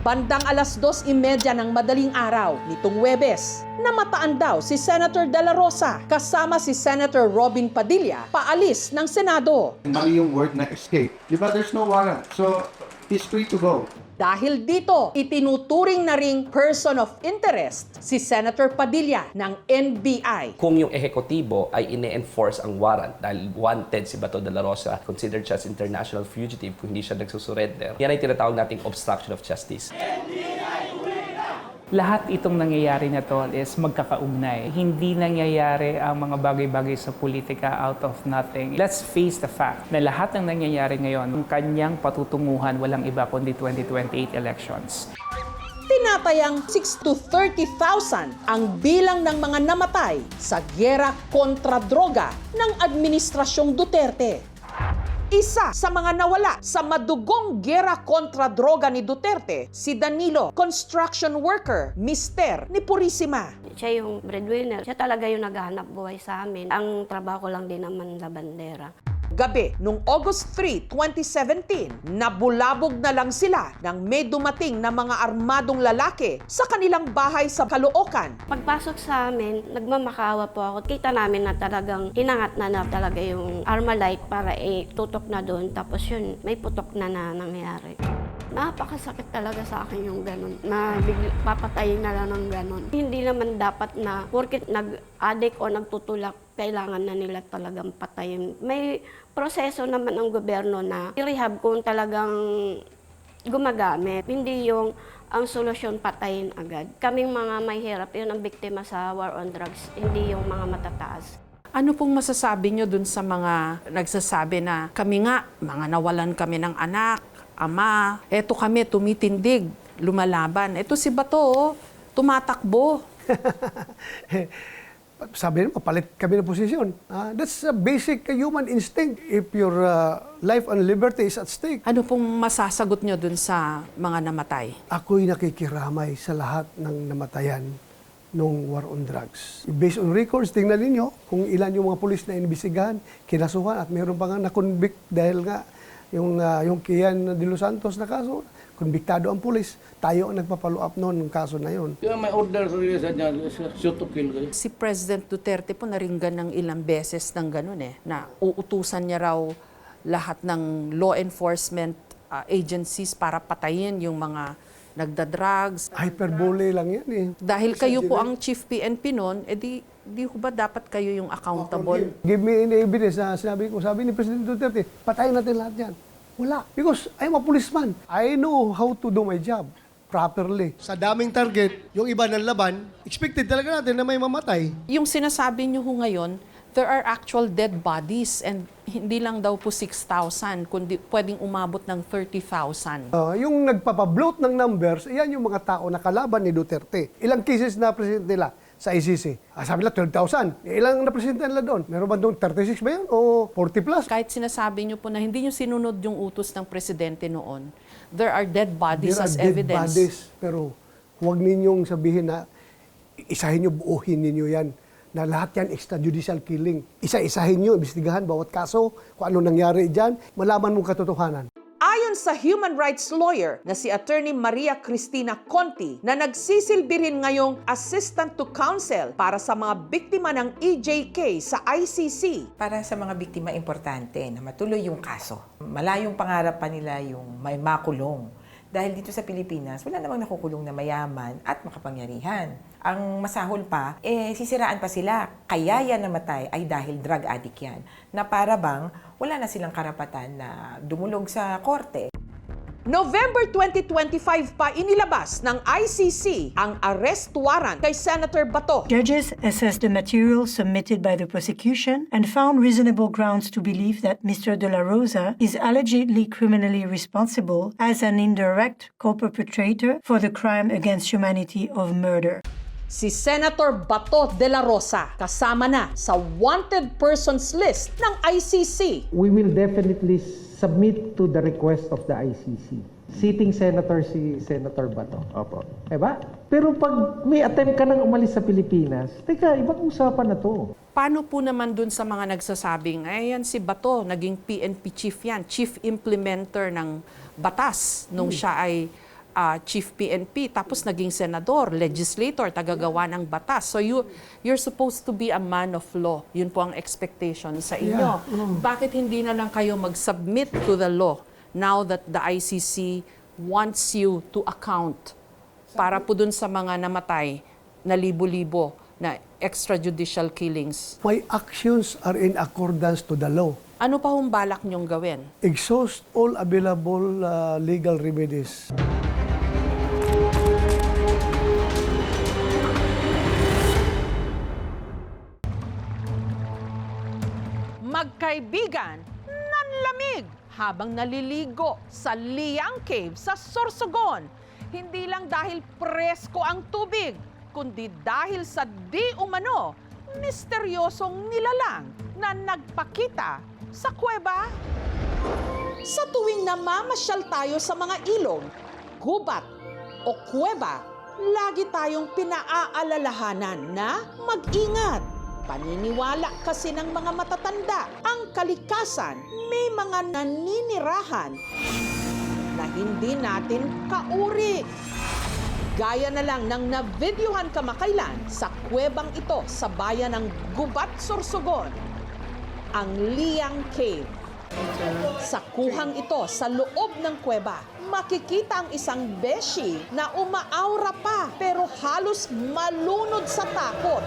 Bandang 2:30 ng madaling araw nitong Huwebes, namataan daw si Senator De La Rosa kasama si Senator Robin Padilla paalis ng Senado. Mali yung word na escape. Di ba there's no warrant? So, he's free to go. Dahil dito, itinuturing na ring person of interest si Senator Padilla ng NBI. Kung yung ehekutibo ay ine-enforce ang warrant dahil wanted si Bato de la Rosa, considered siya as international fugitive kung hindi siya nagsusurrender, yan ay tinatawag nating obstruction of justice. Lahat itong nangyayari na to is magkakaugnay. Hindi nangyayari ang mga bagay-bagay sa politika out of nothing. Let's face the fact na lahat ng nangyayari ngayon, ang kanyang patutunguhan walang iba kundi 2028 elections. Tinatayang 6 to 30,000 ang bilang ng mga namatay sa gyera kontra droga ng Administrasyong Duterte. Isa sa mga nawala sa madugong gyera kontra droga ni Duterte, si Danilo, construction worker, mister ni Purisima. Siya yung breadwinner. Siya talaga yung naghahanap buhay sa amin. Ang trabaho ko lang din naman sa bandera. Gabi, noong August 3, 2017, nabulabog na lang sila nang may dumating na mga armadong lalaki sa kanilang bahay sa Caloocan. Pagpasok sa amin, nagmamakawa po ako. Kita namin na talagang hinangat na talaga yung Armalite para tutok na doon. Tapos yun, may putok na nangyayari. Napakasakit talaga sa akin yung ganun, na papatayin na lang ng ganun. Hindi naman dapat na, porkit nag-addict o nagtutulak, kailangan na nila talagang patayin. May proseso naman ng gobyerno na i-rehab kung talagang gumagamit. Hindi yung ang solusyon patayin agad. Kaming mga may hirap, yun ang biktima sa war on drugs, hindi yung mga matataas. Ano pong masasabi nyo dun sa mga nagsasabi na kami nga, mga nawalan kami ng anak, ama, eto kami tumitindig, lumalaban. Eto si Bato, tumatakbo. Sabi naman, palit kami ng posisyon. That's a basic human instinct if your life and liberty is at stake. Ano pong masasagot nyo dun sa mga namatay? Ako'y nakikiramay sa lahat ng namatayan nung war on drugs. Based on records, tingnan ninyo kung ilan yung mga pulis na inibisigahan, kinasuhan at mayroon pa nga na-convict dahil nga yung Kian de los Santos na kaso, konbiktado ang pulis. Tayo ang nagpapalo up noon ng kaso na yun. May order sa niya, shoot to kill. Si President Duterte po naringgan ng ilang beses ng ganun na uutusan niya raw lahat ng law enforcement agencies para patayin yung mga nagda-drugs. Hyperbole lang yan eh. Dahil kayo po ang chief PNP noon, di ho ba dapat kayo yung accountable? Give me any evidence na sabi ni President Duterte, patayin natin lahat yan. Wala. Because I'm a policeman. I know how to do my job properly. Sa daming target, yung iba ng laban, expected talaga natin na may mamatay. Yung sinasabi niyo ho ngayon, there are actual dead bodies and hindi lang daw po 6,000, kundi pwedeng umabot ng 30,000. Yung nagpapabloat ng numbers, iyan yung mga tao na kalaban ni Duterte. Ilang cases na present nila sa ICC? Sabi nila 12,000. Ilang na-presenta nila doon? Meron ba doon 36 ba yun? O 40 plus? Kahit sinasabi niyo po na hindi niyo sinunod yung utos ng presidente noon, there are dead bodies as evidence. Dead bodies. Pero huwag ninyong sabihin na isahin niyo, buuhin ninyo yan. Na lahat yan extrajudicial killing. Isa-isahin nyo, imbestigahan bawat kaso, kung ano nangyari dyan, malaman mong katotohanan. Ayon sa human rights lawyer na si Attorney Maria Cristina Conti na nagsisilbi rin ngayong assistant to counsel para sa mga biktima ng EJK sa ICC. Para sa mga biktima, importante na matuloy yung kaso. Malayong pangarap pa nila yung may makulong. Dahil dito sa Pilipinas, wala namang nakukulong na mayaman at makapangyarihan. Ang masahol pa, sisiraan pa sila. Kaya yan namatay ay dahil drug addict yan. Na para bang wala na silang karapatan na dumulog sa korte. November 2025 pa inilabas ng ICC ang arrest warrant kay Senator Bato. Judges assessed the material submitted by the prosecution and found reasonable grounds to believe that Mr. De La Rosa is allegedly criminally responsible as an indirect co-perpetrator for the crime against humanity of murder. Si Senator Bato de la Rosa kasama na sa wanted persons list ng ICC. We will definitely submit to the request of the ICC. Sitting senator si Senator Bato. Opo. Diba? Pero pag may attempt ka nang umalis sa Pilipinas, teka, ibang usapan na to. Paano po naman dun sa mga nagsasabing, ayan si Bato, naging PNP chief yan, chief implementer ng batas nung siya ay chief PNP, tapos naging senador, legislator, tagagawa ng batas. So you're supposed to be a man of law. Yun po ang expectation sa inyo. Bakit hindi na lang kayo mag-submit to the law now that the ICC wants you to account para po dun sa mga namatay na libo-libo na extrajudicial killings? My actions are in accordance to the law. Ano pa hong balak niyong gawin? Exhaust all available legal remedies. Magkaibigan, nanlamig habang naliligo sa Liang Cave sa Sorsogon. Hindi lang dahil presko ang tubig, kundi dahil sa di umano misteryosong nilalang na nagpakita sa kuweba. Sa tuwing namamasyal tayo sa mga ilog, gubat o kuweba, lagi tayong pinaaalalahanan na mag-ingat. Paniniwala kasi ng mga matatanda, ang kalikasan may mga naninirahan na hindi natin kauri. Gaya na lang ng navideohan kamakailan sa kuwebang ito sa bayan ng Gubat, Sorsogon, ang Liang Cave. Sa kuhang ito sa loob ng kuweba, makikita ang isang beshi na umaaura pa pero halos malunod sa takot.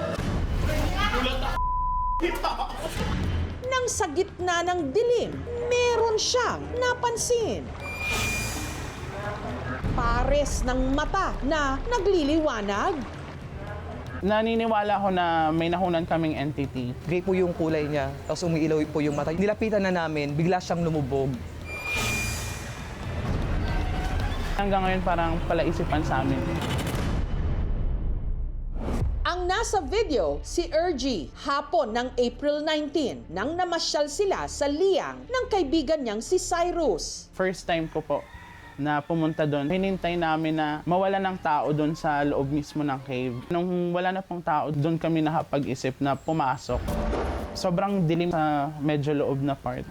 Nang sa gitna ng dilim, meron siyang napansin. Pares ng mata na nagliliwanag. Naniniwala ko na may nahunan kaming entity. Gray po yung kulay niya, tapos umiilaw po yung mata. Nilapitan na namin, bigla siyang lumubog. Hanggang ngayon parang palaisipan sa amin. Ang nasa video, si Ergie, hapon ng April 19, nang namasyal sila sa Liang ng kaibigan niyang si Cyrus. First time ko po na pumunta doon. Hinintay namin na mawala ng tao doon sa loob mismo ng cave. Nung wala na pong tao, doon kami nakapag-isip na pumasok. Sobrang dilim sa medyo loob na part.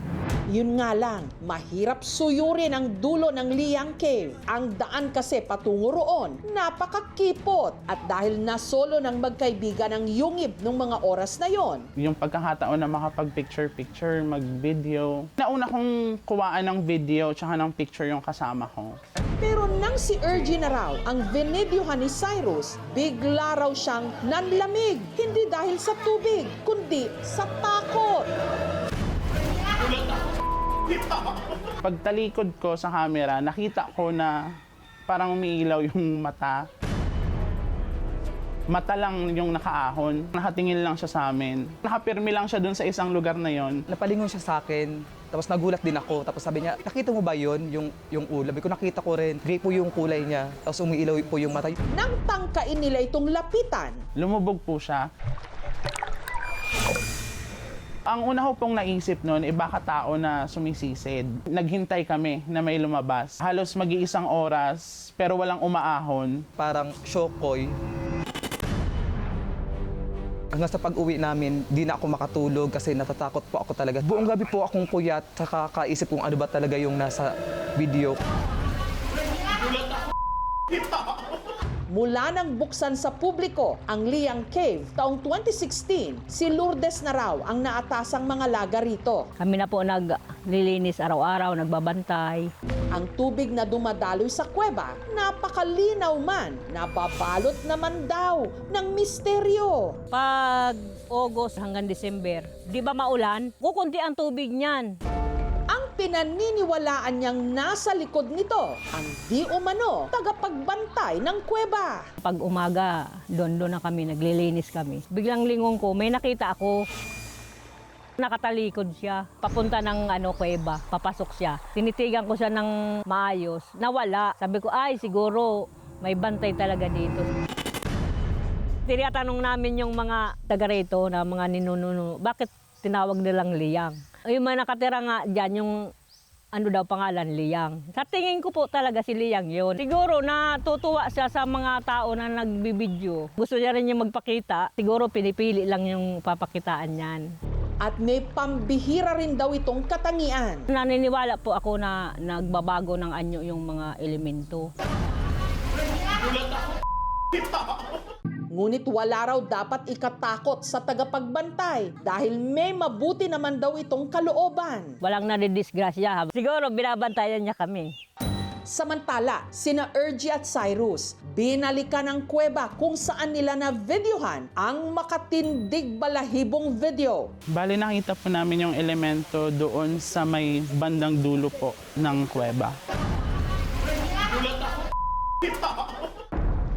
Yun nga lang, mahirap suyurin ang dulo ng Liang Cave. Ang daan kasi patungo roon, napakakipot. At dahil nasolo ng magkaibigan ang yungib ng mga oras na yon. Yung pagkakataon na makapag-picture-picture, mag-video. Nauna kong kuwaan ng video tsaka ng picture yung kasama ko. Pero nang si Ergie na raw ang binidyohan ni Cyrus, bigla raw siyang nanlamig. Hindi dahil sa tubig, kundi sa takot. Pagtalikod ko sa camera, nakita ko na parang umiilaw yung mata. Mata lang yung nakaahon. Nakatingin lang siya sa amin. Nakapirmi lang siya dun sa isang lugar na yon. Napalingon siya sa akin, tapos nagulat din ako. Tapos sabi niya, nakita mo ba yun, yung ulam? Ko nakita ko rin. Gray po yung kulay niya, tapos umiilaw po yung mata. Nang tangkain nila itong lapitan, lumubog po siya. Ang una ko pong naisip noon, baka tao na sumisisid. Naghintay kami na may lumabas. Halos mag-iisang oras, pero walang umaahon. Parang shokoy. Hanggang sa pag-uwi namin, di na ako makatulog kasi natatakot po ako talaga. Buong gabi po akong puyat, saka kaisip kung ano ba talaga yung nasa video. Mula nang buksan sa publiko ang Liang Cave taong 2016, si Lourdes na raw ang naatasang mga laga rito. Kami na po naglilinis araw-araw, nagbabantay. Ang tubig na dumadaloy sa kuweba, napakalinaw man, nababalot naman daw ng misteryo. Pag August hanggang December, di ba maulan? Kukunti ang tubig niyan. Ang pinaniniwalaan niyang nasa likod nito, ang di umano tagapagbantay ng kuweba. Pag umaga, doon na kami, naglilinis kami. Biglang lingon ko, may nakita ako. Nakatalikod siya, papunta ng kuweba, papasok siya. Tinitigan ko siya ng maayos, nawala. Sabi ko, ay siguro may bantay talaga dito. Tinatanong namin yung mga taga rito na mga ninununo, bakit tinawag nilang liyang? Yung mga nakatira nga dyan, yung daw pangalan, Liyang. Sa tingin ko po talaga si Liyang yun. Siguro natutuwa siya sa mga tao na nagbibideo. Gusto niya rin yung magpakita, siguro pinipili lang yung papakitaan niyan. At may pambihira rin daw itong katangian. Naniniwala po ako na nagbabago ng anyo yung mga elemento. Ngunit wala raw dapat ikatakot sa tagapagbantay dahil may mabuti naman daw itong kalooban. Walang nadidisgrasya. Siguro binabantayan niya kami. Samantala, sina Ergie at Cyrus, binalikan ng kuweba kung saan nila na-videohan ang makatindig balahibong video. Bali nakita po namin yung elemento doon sa may bandang dulo po ng kuweba.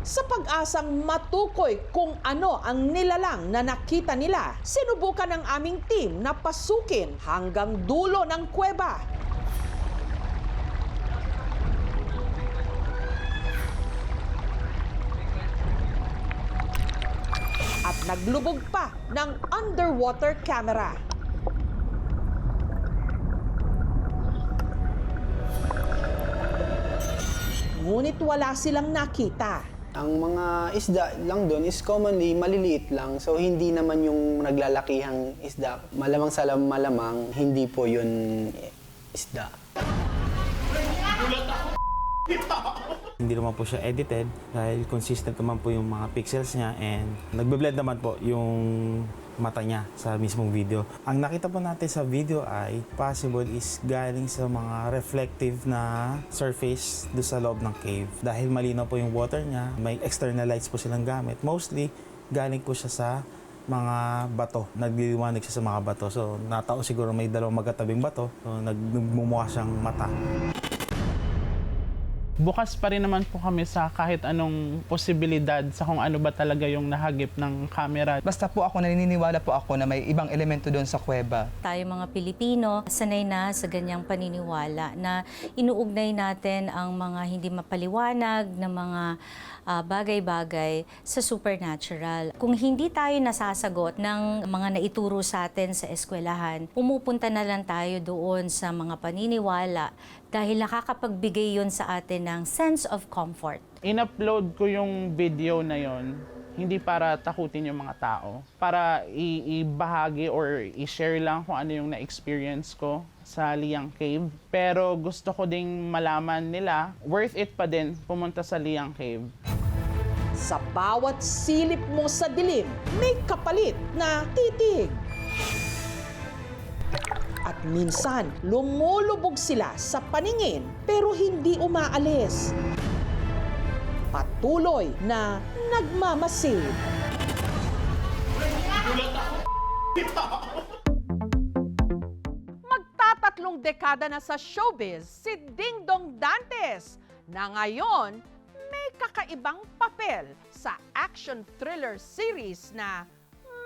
Sa pag-asang matukoy kung ano ang nilalang na nakita nila, sinubukan ng aming team na pasukin hanggang dulo ng kuweba. At naglubog pa ng underwater camera. Ngunit wala silang nakita. Ang mga isda lang doon is commonly maliliit lang. So hindi naman yung naglalakihang isda. Malamang sa malamang, hindi po yun isda. Hindi naman po siya edited dahil consistent naman po yung mga pixels niya and nagbe-blend naman po yung mata niya sa mismong video. Ang nakita po natin sa video ay possible is galing sa mga reflective na surface do sa loob ng cave. Dahil malinaw po yung water niya, may external lights po silang gamit. Mostly, galing po siya sa mga bato. Nagliliwanag siya sa mga bato. So, natao siguro may dalawang magkatabing bato. So, nagmumukha siyang mata. Bukas pa rin naman po kami sa kahit anong posibilidad sa kung ano ba talaga yung nahagip ng camera. Basta po ako, naniniwala po ako na may ibang elemento doon sa kuweba. Tayo mga Pilipino, sanay na sa ganyang paniniwala na inuugnay natin ang mga hindi mapaliwanag na mga bagay-bagay sa supernatural. Kung hindi tayo nasasagot ng mga naituro sa atin sa eskwelahan, pumupunta na lang tayo doon sa mga paniniwala dahil nakakapagbigay yun sa atin ng sense of comfort. In-upload ko yung video na yon hindi para takutin yung mga tao, para ibahagi or i-share lang kung ano yung na-experience ko sa Liyang Cave. Pero gusto ko ding malaman nila, worth it pa din pumunta sa Liyang Cave. Sa bawat silip mo sa dilim, may kapalit na titig. At minsan, lumulubog sila sa paningin pero hindi umaalis. Patuloy na nagmamasid. Magtatatlong dekada na sa showbiz si Dingdong Dantes na ngayon may kakaibang papel sa action thriller series na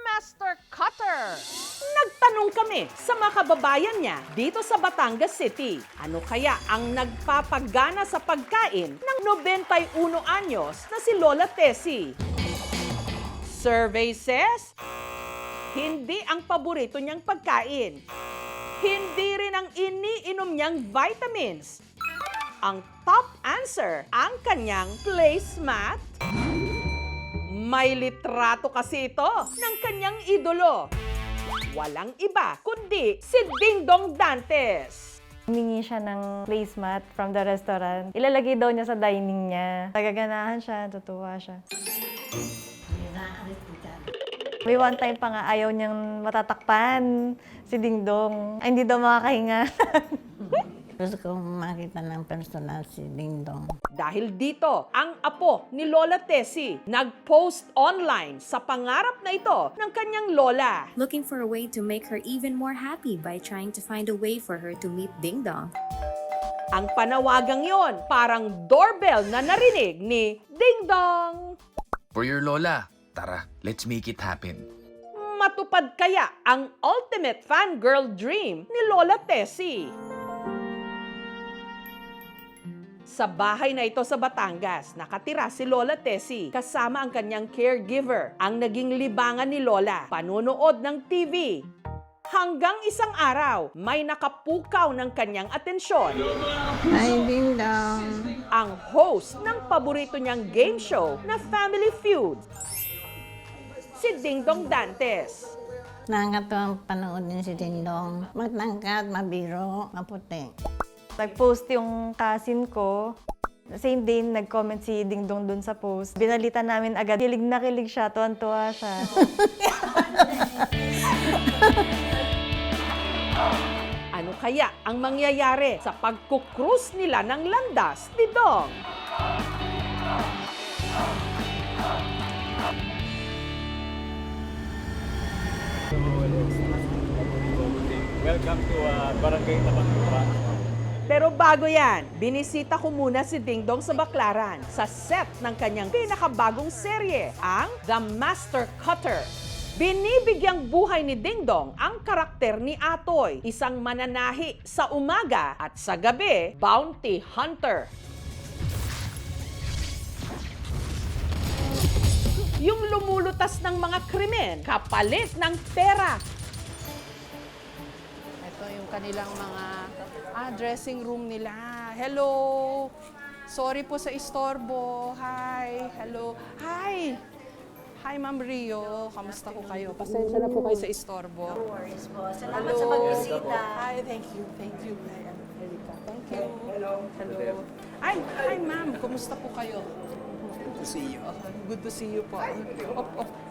Master Cutter. Nagtanong kami sa mga kababayan niya dito sa Batangas City. Ano kaya ang nagpapagana sa pagkain ng 91 anyos na si Lola Tessie? Survey says, hindi ang paborito niyang pagkain. Hindi rin ang iniinom niyang vitamins. Ang top answer, ang kanyang placemat. May litrato kasi ito ng kanyang idolo. Walang iba kundi si Dingdong Dantes. Humingi siya ng placemat from the restaurant. Ilalagay daw niya sa dining niya. Nagaganahan siya, tutuwa siya. May one time pa nga ayaw niyang matatakpan si Dingdong. Ay, hindi daw makakahinga. Gusto kong makita ng personal si Dingdong. Dahil dito, ang apo ni Lola Tessie nag-post online sa pangarap na ito ng kanyang lola. Looking for a way to make her even more happy by trying to find a way for her to meet Dingdong. Ang panawagang yon, parang doorbell na narinig ni Dingdong. For your lola, tara, let's make it happen. Matupad kaya ang ultimate fangirl dream ni Lola Tessie? Sa bahay na ito sa Batangas, nakatira si Lola Tessie kasama ang kanyang caregiver. Ang naging libangan ni Lola, panunood ng TV. Hanggang isang araw, may nakapukaw ng kanyang atensyon. Hi, Dingdong. Ang host ng paborito niyang game show na Family Feud, si Dingdong Dantes. Nakakatuwang panoodin si Dingdong. Matangkad, mabiro, maputi. Nag-post yung cousin ko. Same day, nag-comment si Dingdong dun sa post. Binalita namin agad. Kilig na kilig siya, tuwan-tuwa siya. Ano kaya ang mangyayari sa pagkukrus nila ng landas ni Dong? Welcome to Barangay Tabantura. Pero bago yan, binisita ko muna si Dingdong sa Baclaran sa set ng kanyang pinakabagong serye, ang The Master Cutter. Binibigyang buhay ni Dingdong ang karakter ni Atoy, isang mananahi sa umaga at sa gabi, bounty hunter. Yung lumulutas ng mga krimen kapalit ng pera. Ito yung kanilang mga dressing room nila. Hello! Sorry po sa istorbo. Hi! Hello! Hi! Hi, Ma'am Rio. Kamusta po kayo? Pasensya na po kayo sa istorbo. No worries po. Salamat sa pagbisita. Hi, thank you. Thank you. Erika, thank you. Hello. Hello. Hi, ma'am. Kumusta po kayo? Good to see you. Good to see you po.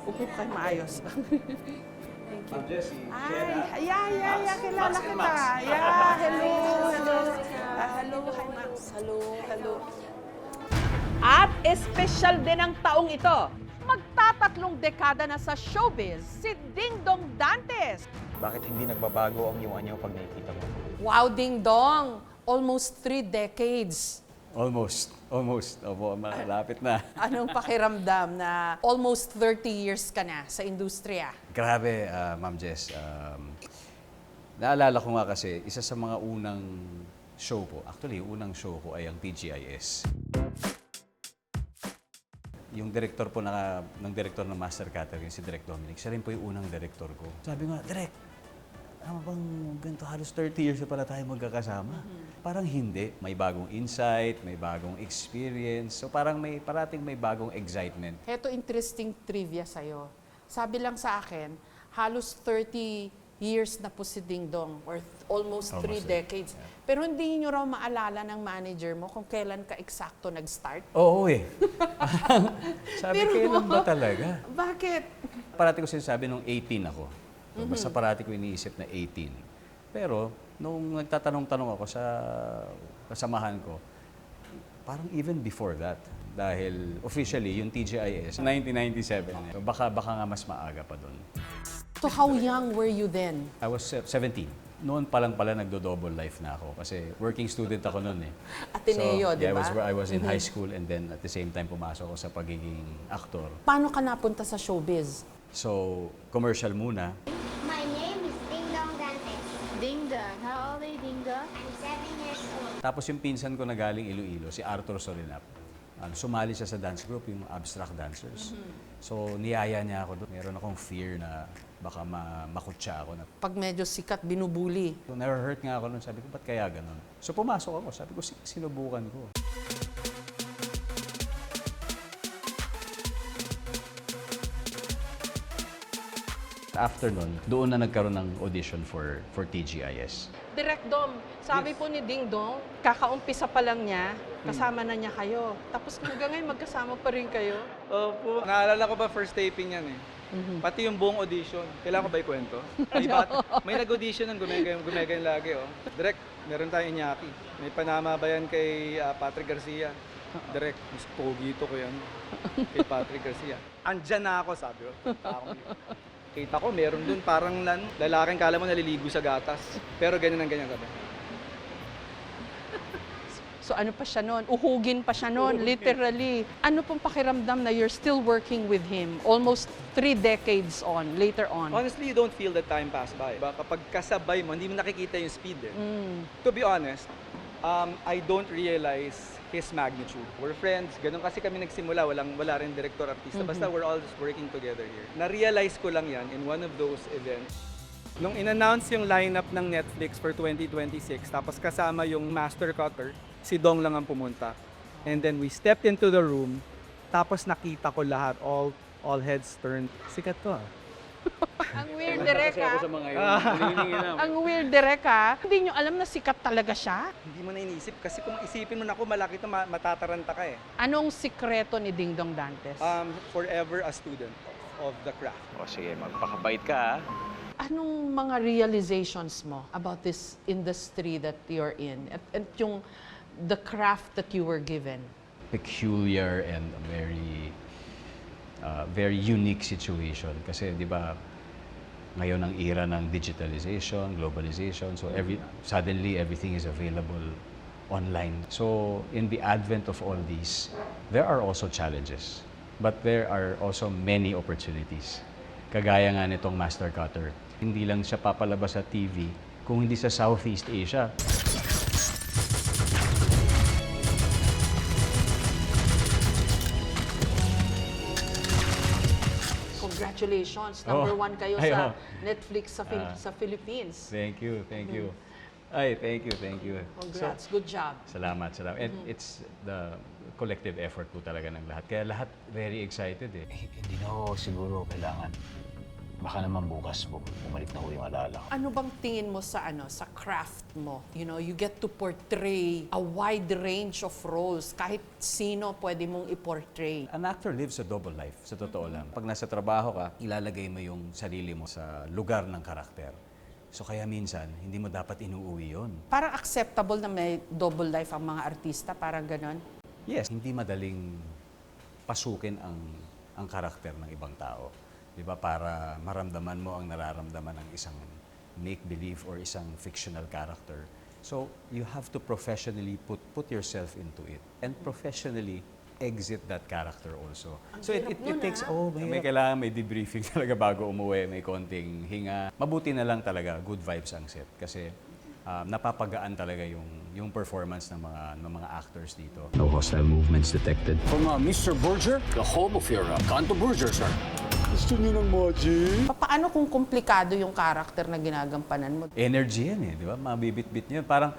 Upo kayo maayos. Ma'am Jessie, Ay, yeah, kilala Max and kita. Max. Yeah, hello. Hello, hi, Max. Hello. At espesyal din ang taong ito. Magtatatlong dekada na sa showbiz, si Dingdong Dantes. Bakit hindi nagbabago ang yuwa niyo pag nakikita mo? Wow, Dingdong! Almost 3 decades. Almost. Opo, malapit na. Anong pakiramdam na almost 30 years ka na sa industriya? Grabe, Ma'am Jess. Naalala ko nga kasi, isa sa mga unang show ko, actually, unang show ko ay ang TGIS. Yung director po ng director ng Master Cutter, si Direk Dominic, siya rin po yung unang director ko. Sabi nga, Direk, tama bang ganito halos 30 years na pala tayo magkakasama? Parang hindi. May bagong insight, may bagong experience. So parang parating may bagong excitement. Heto interesting trivia sa'yo. Sabi lang sa akin, halos 30 years na po si Dingdong or almost 3 decades. Yeah. Pero hindi niyo raw maalala ng manager mo kung kailan ka eksakto nag-start? Oo eh. Sabi, kailan ba talaga? Bakit? Parati ko sinasabi nung 18 ako. So, basta parati ko iniisip na 18. Pero nung nagtatanong-tanong ako sa kasamahan ko, parang even before that. Dahil officially, yung TGIS, 1997. So, baka nga mas maaga pa doon. So how young were you then? I was 17. Noon pa lang pala nagdo-double life na ako kasi working student ako noon eh. Ateneo, di ba? I was in high school and then at the same time pumasok ako sa pagiging aktor. Paano ka napunta sa showbiz? So, commercial muna. My name is Dingdong Dantes. Dingdong. How old are you, Dingdong? I'm 7 years old. Tapos yung pinsan ko na galing Iloilo, si Arthur Solinap. Sumali siya sa dance group, yung Abstract Dancers. So, niyaya niya ako doon. Meron akong fear na baka makutsa ako. Pag medyo sikat, binubuli. So, never-hurt nga ako noon. Sabi ko, ba't kaya ganun? So, pumasok ako. Sabi ko, sinubukan ko. After nun, doon na nagkaroon ng audition for TGIS. Direk Dom, sabi po ni Dingdong, kakaumpisa pa lang niya, kasama na niya kayo. Tapos hanggang ngayon magkasama pa rin kayo. Opo. Naalala ko ba first taping yan eh. Pati yung buong audition. Kailangan ko ba ikwento? May nag-audition ng gumagayon lagi. Oh. Direct, meron tayong Iñaki. May panama ba yan kay Patrick Garcia? Direct, mas pogito ko yan. Kay Patrick Garcia. Andyan na ako, sabi ko. Kita ko, meron dun parang lalaking kala mo naliligo sa gatas. Pero ganyan ang ganyan kami. So ano pa siya noon? Uhugin pa siya noon, literally. Ano pong pakiramdam na you're still working with him almost 3 decades on, later on? Honestly, you don't feel the time pass by. Kapag kasabay mo, hindi mo nakikita yung speed eh. To be honest, I don't realize his magnitude. We're friends, ganun kasi kami nagsimula, wala rin director, artista. Basta we're all just working together here. Na-realize ko lang yan in one of those events. Nung in-announce yung lineup ng Netflix for 2026, tapos kasama yung master cutter, si Dong lang ang pumunta. And then we stepped into the room, tapos nakita ko lahat, all heads turned. Sikat to ah. Ang weird, Direk, Ang weird, Direk, Hindi nyo alam na sikat talaga siya? Hindi mo na inisip, kasi kung isipin mo na ako, malaki ito, matataranta ka eh. Anong sikreto ni Ding Dong Dantes? Forever a student of the craft. O sige, magpakabait ka. Anong mga realizations mo about this industry that you're in? At yung the craft that you were given? Peculiar and very unique situation. Kasi di ba, ngayon ang era ng digitalization, globalization, so suddenly everything is available online. So in the advent of all these, there are also challenges, but there are also many opportunities. Kagaya nga nitong Master Cutter, hindi lang siya papalabas sa TV, kung hindi sa Southeast Asia. Congratulations, number 1 kayo sa Netflix sa Philippines. Thank you. Ay, thank you. Congrats, good job. Salamat. And it's the collective effort po talaga ng lahat. Kaya lahat very excited eh. Hindi na ako siguro kailangan. Baka naman bukas bumalik na ko yung alala ko. Ano bang tingin mo sa craft mo? You know, you get to portray a wide range of roles. Kahit sino pwede mong i-portray. An actor lives a double life, sa totoo lang. Pag nasa trabaho ka, ilalagay mo yung sarili mo sa lugar ng karakter. So kaya minsan, hindi mo dapat inuuwi yun. Parang acceptable na may double life ang mga artista, parang ganon? Yes, hindi madaling pasukin ang karakter ng ibang tao. Diba, para maramdaman mo ang nararamdaman ng isang make-believe or isang fictional character. So, you have to professionally put yourself into it and professionally exit that character also. So, it takes, may kailangan may debriefing talaga bago umuwi, may konting hinga. Mabuti na lang talaga, good vibes ang set kasi napapagaan talaga yung performance ng mga actors dito. No hostile movements detected. From Mr. Berger, the home of your Kanto Berger, sir. Gusto niyo ng magic? Paano kung komplikado yung character na ginagampanan mo? Energy yan eh, di ba? Mabibit-bit niyo. Parang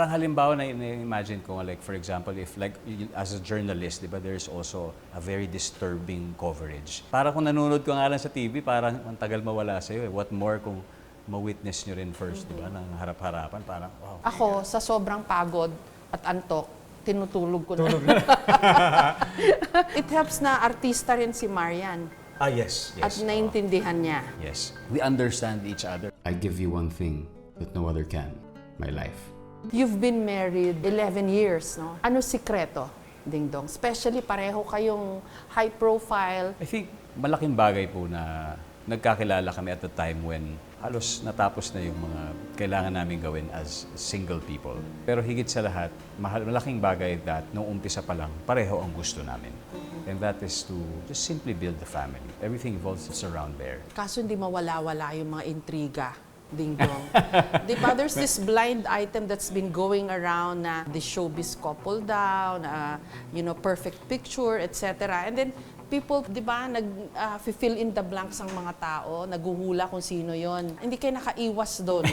halimbawa na-imagine ko, like for example, if like as a journalist, di ba, there's also a very disturbing coverage. Para kung nanonood ko nga lang sa TV, parang ang tagal mawala sa'yo eh. What more kung ma-witness nyo rin first, di ba? Nang harap-harapan, parang wow. Ako, sa sobrang pagod at antok, tinutulog ko na. It helps na artista rin si Marian. Yes. At naintindihan niya. Yes. We understand each other. I give you one thing that no other can, my life. You've been married 11 years, no? Ano sikreto, Ding Dong? Especially pareho kayong high profile. I think malaking bagay po na nagkakilala kami at the time when halos natapos na yung mga kailangan namin gawin as single people. Pero higit sa lahat, malaking bagay that nung umpisa pa lang, pareho ang gusto namin. And that is to just simply build the family. Everything evolves around there. Kaso hindi mawala-wala yung mga intriga, Ding Dong. Diba, there's this blind item that's been going around na the showbiz couple down, perfect picture, etc. And then people, di ba, fill in the blanks ang mga tao, naguhula kung sino yon. Hindi kayo nakaiwas doon.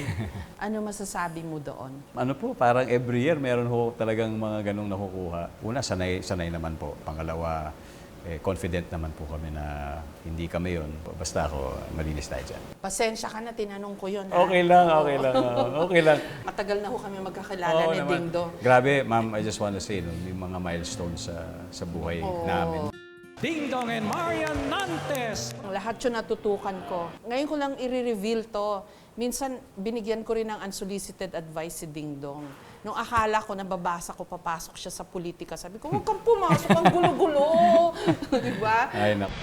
Ano masasabi mo doon? Ano po, parang every year meron ho talagang mga ganong nakukuha. Una, sanay naman po. Pangalawa, confident naman po kami na hindi kami yon. Basta ako, malinis tayo dyan. Pasensya ka na, tinanong ko yun. Okay lang. Matagal na ho kami magkakilala ni Ding Dong. Grabe, ma'am, I just want to say, yung mga milestones sa buhay namin. Ding Dong and Marian Nantes. Lahat yun natutukan ko. Ngayon ko lang i-reveal to. Minsan, binigyan ko rin ng unsolicited advice si Ding Dong. Nung akala ko, nababasa ko, papasok siya sa politika. Sabi ko, huwag kang pumasok, ang gulo-gulo. Diba? Ay, naku.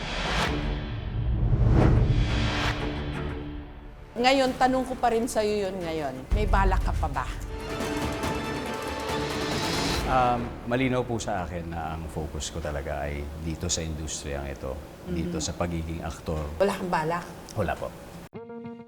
Ngayon, tanong ko pa rin sa'yo yun ngayon. May balak ka pa ba? Malinaw po sa akin na ang focus ko talaga ay dito sa industriyang ito, dito sa pagiging aktor. Wala kang balak? Wala po.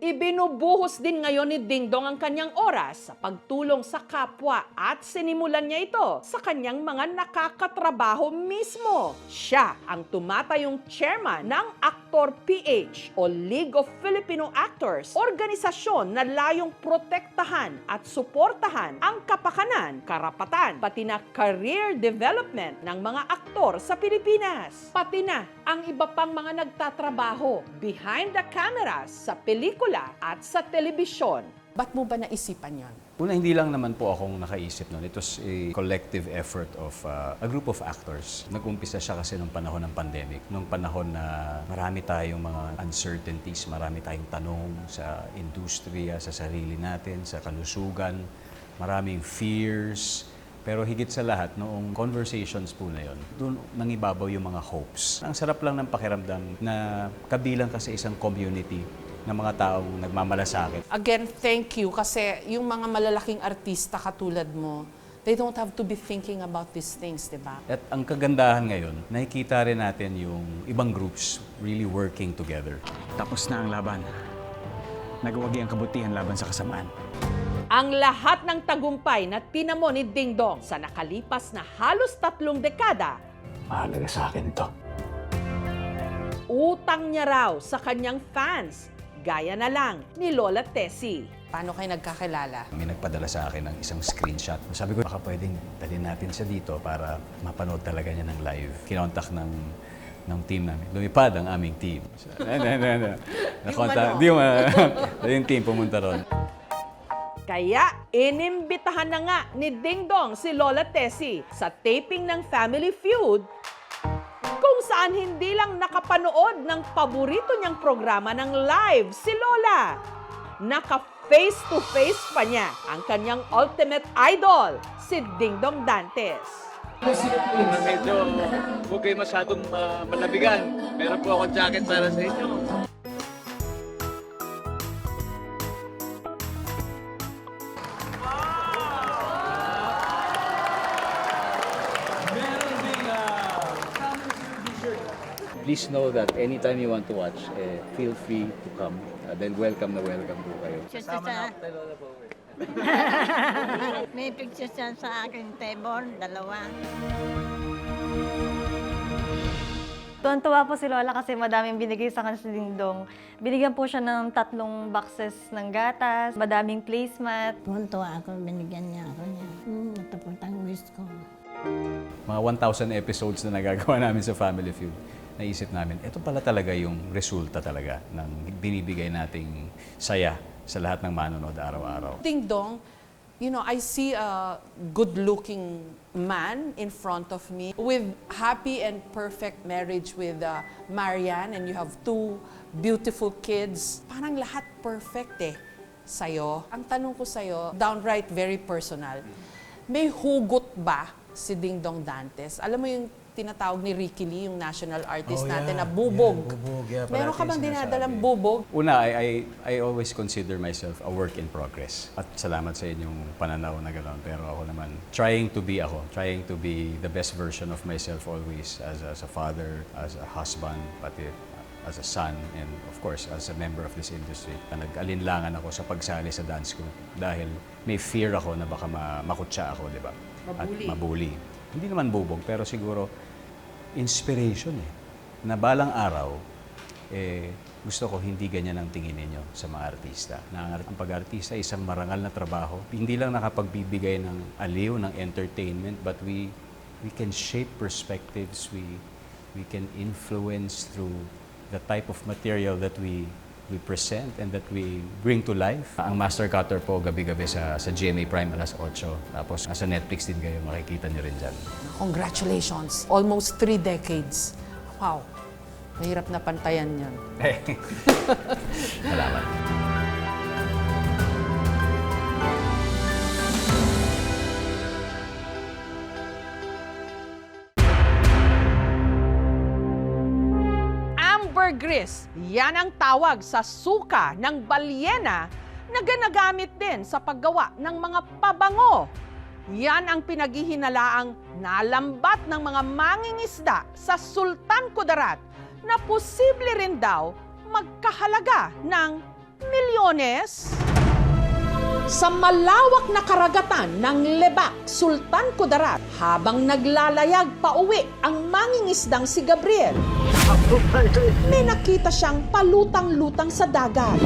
Ibinubuhos din ngayon ni Ding Dong ang kanyang oras sa pagtulong sa kapwa at sinimulan niya ito sa kanyang mga nakakatrabaho mismo. Siya ang tumatayong chairman ng Actor PH o League of Filipino Actors, organisasyon na layong protektahan at suportahan ang kapakanan, karapatan, pati na career development ng mga aktor sa Pilipinas. Pati na ang iba pang mga nagtatrabaho behind the cameras sa pelikula at sa telebisyon. Ba't mo ba naisipan yon? Una, hindi lang naman po akong nakaisip noon. It was a collective effort of a group of actors. Nag-umpisa siya kasi nung panahon ng pandemic. Nung panahon na marami tayong mga uncertainties, marami tayong tanong sa industriya, sa sarili natin, sa kalusugan, maraming fears. Pero higit sa lahat, noong conversations po na yon, doon nangibabaw yung mga hopes. Ang sarap lang ng pakiramdam na kabilang ka sa isang community ng mga taong nagmamalasakit. Again, thank you kasi yung mga malalaking artista katulad mo, they don't have to be thinking about these things, di ba? At ang kagandahan ngayon, nakikita rin natin yung ibang groups really working together. Tapos na ang laban. Nagawagi ang kabutihan laban sa kasamaan. Ang lahat ng tagumpay na tinamo ni Ding Dong sa nakalipas na halos 3 dekada, Mahalaga sa akin to. utang niya raw sa kanyang fans, gaya na lang ni Lola Tessie. Paano kayo nagkakilala? May nagpadala sa akin ng isang screenshot. Sabi ko, baka pwedeng dalhin natin siya dito para mapanood talaga niya ng live. Kinontak ng team namin. Lumipad ang aming team. Nakontak. Yung team pumunta ron. Kaya inimbitahan na nga ni Ding Dong si Lola Tessie sa taping ng Family Feud, kung saan hindi lang nakapanood ng paborito niyang programa ng live si Lola. Naka-face-to-face pa niya ang kanyang ultimate idol, si Ding Dong Dantes. Medyo huwag kayo masyadong malabigan. Meron po akong jacket para sa inyo. Please know that anytime you want to watch, feel free to come. Then welcome na welcome po kayo. May picture siya sa aking table, 2. Tuwan-tuwa po si Lola kasi madaming binigay sa kanya si Ding Dong. Binigyan po siya ng 3 boxes ng gatas, madaming placemat. Tuwan-tuwa ako, binigyan niya ako niya. Natapos ang wish ko. Mga 1,000 episodes na nagagawa namin sa Family Feud. Naisip namin, ito pala talaga yung resulta talaga ng binibigay nating saya sa lahat ng manonood araw-araw. Ding Dong, you know, I see a good-looking man in front of me with happy and perfect marriage with Marian, and you have 2 beautiful kids. Parang lahat perfect sa'yo. Ang tanong ko sa'yo, downright very personal, may hugot ba si Ding Dong Dantes? Alam mo yung tinatawag ni Ricky Lee, yung national artist natin, na bubog. Meron ka bang dinadalang bubog? Una, I always consider myself a work in progress. At salamat sa inyong pananaw na gano'n. Pero ako naman, trying to be the best version of myself always as a father, as a husband, pati as a son, and of course, as a member of this industry. Nag-alinlangan ako sa pagsali sa dance group dahil may fear ako na baka makutsa ako, di ba? At mabuli. Hindi naman bubog, pero siguro inspiration na balang araw, gusto ko hindi ganyan ang tingin ninyo sa mga artista. Na ang pag-artista ay isang marangal na trabaho. Hindi lang nakapagbibigay ng aliw, ng entertainment, but we can shape perspectives, we can influence through the type of material that we present and that we bring to life. Ang Master Cutter po gabi-gabi sa GMA Prime alas 8. Tapos sa Netflix din kayo, makikita nyo rin dyan. Congratulations! Almost 3 decades. Wow, mahirap na pantayan yan. Salamat. Ambergris, yan ang tawag sa suka ng balyena na ginagamit din sa paggawa ng mga pabango. Yan ang pinaghihinalaang nalambat ng mga mangingisda sa Sultan Kudarat na posible rin daw magkahalaga ng milyones. Sa malawak na karagatan ng Lebak, Sultan Kudarat, habang naglalayag pauwi ang mangingisdang si Gabriel, may nakita siyang palutang-lutang sa dagat.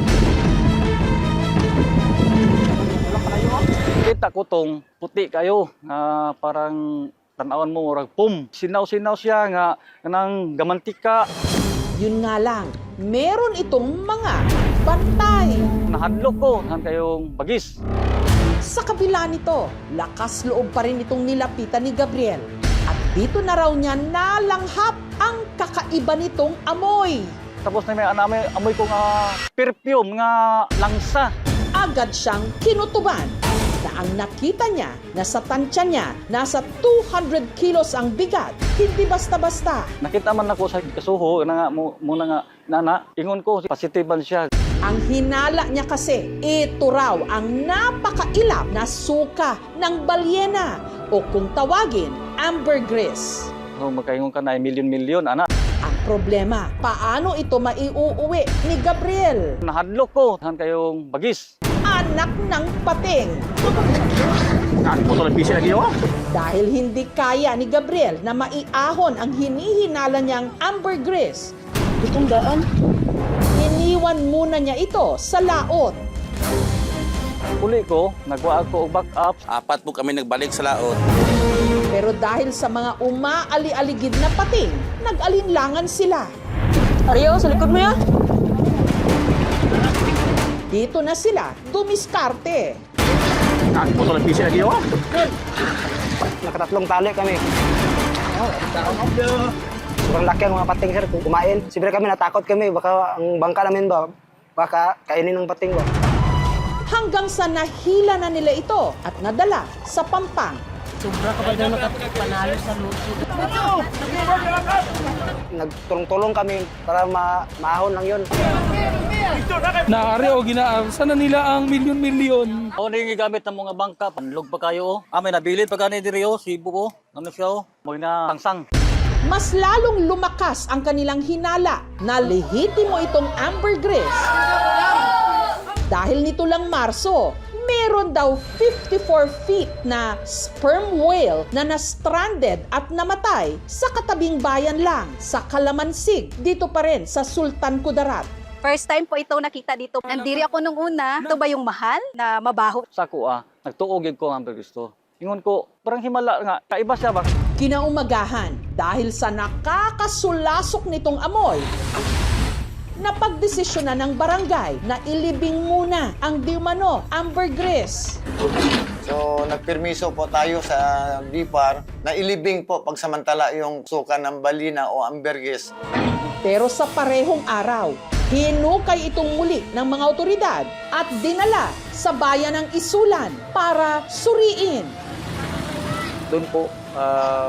Kita ko tong puti kayo, parang tanawan mo, murag pum. Sinaw-sinaw siya nga nang gamantika. Yun nga lang, meron itong mga bantay. Nahadlok ko, nang kayong bagis. Sa kabila nito, lakas loob pa rin itong nilapitan ni Gabriel. At dito na raw niya nalanghap ang kakaiba nitong amoy. Tapos na may amoy ko nga perfume, nga langsa. Agad siyang kinutuban na ang nakita niya na sa tansya niya nasa 200 kilos ang bigat. Hindi basta-basta. Nakita man ako sa kasuho, muna nga, nana, ingon ko, positiban siya. Ang hinala niya kasi, ito raw ang napakailap na suka ng balyena o kung tawagin, ambergris. So, magkaingon ka na, milyon-milyon, anak. Ang problema, paano ito maiuuwi ni Gabriel? Nahadlok ko, nang kayong bagis. Anak ng pating. Dahil hindi kaya ni Gabriel na maiahon ang hinihinala niyang ambergris, iniwan muna niya ito sa laot. Uli ko, nagwa ako og back up. 4 po kami nagbalik sa laot. Pero dahil sa mga umaali-aligid na pating, nag-alinlangan sila. Aryo, sa likod mo yan? Dito na sila dumiskarte. Nakatatlong tali kami. Sobrang laki ang mga pating, sir. Kumain. Siyempre kami natakot kami. Baka ang bangka namin ba, baka kainin ng pating ba. Hanggang sa nahila na nila ito at nadala sa Pampang. Sobra ka ba daw nakapagpanalo sa luto? Nagtulong-tulong kami para maahon lang yun. Naari o ginaar, sana nila ang milyon-milyon. Ako na yung gamit ng mga bangka, panlog pa kayo. May nabilid pa gani diri Cebu po. Ano siya May na tangsang. Mas lalong lumakas ang kanilang hinala na lehitimo itong ambergris. Dahil nito lang Marso, meron daw 54 feet na sperm whale na na-stranded at namatay sa katabing bayan lang sa Kalamansig, dito pa rin sa Sultan Kudarat. First time po ito nakita dito. Nandiri ako nung una. Ito ba yung mahal na mabaho? Sako nagtuog ko ang ambergris to. Ingon ko, parang himala nga, kaiba siya ba? Kinaumagahan, dahil sa nakakasulasok nitong amoy, napagdesisyonan ng barangay na ilibing muna ang diumano ambergris. So, nagpermiso po tayo sa BIPAR na ilibing po pagsamantala yung suka ng balina o ambergris. Pero sa parehong araw, hinukay itong muli ng mga otoridad at dinala sa bayan ng Isulan para suriin. Doon po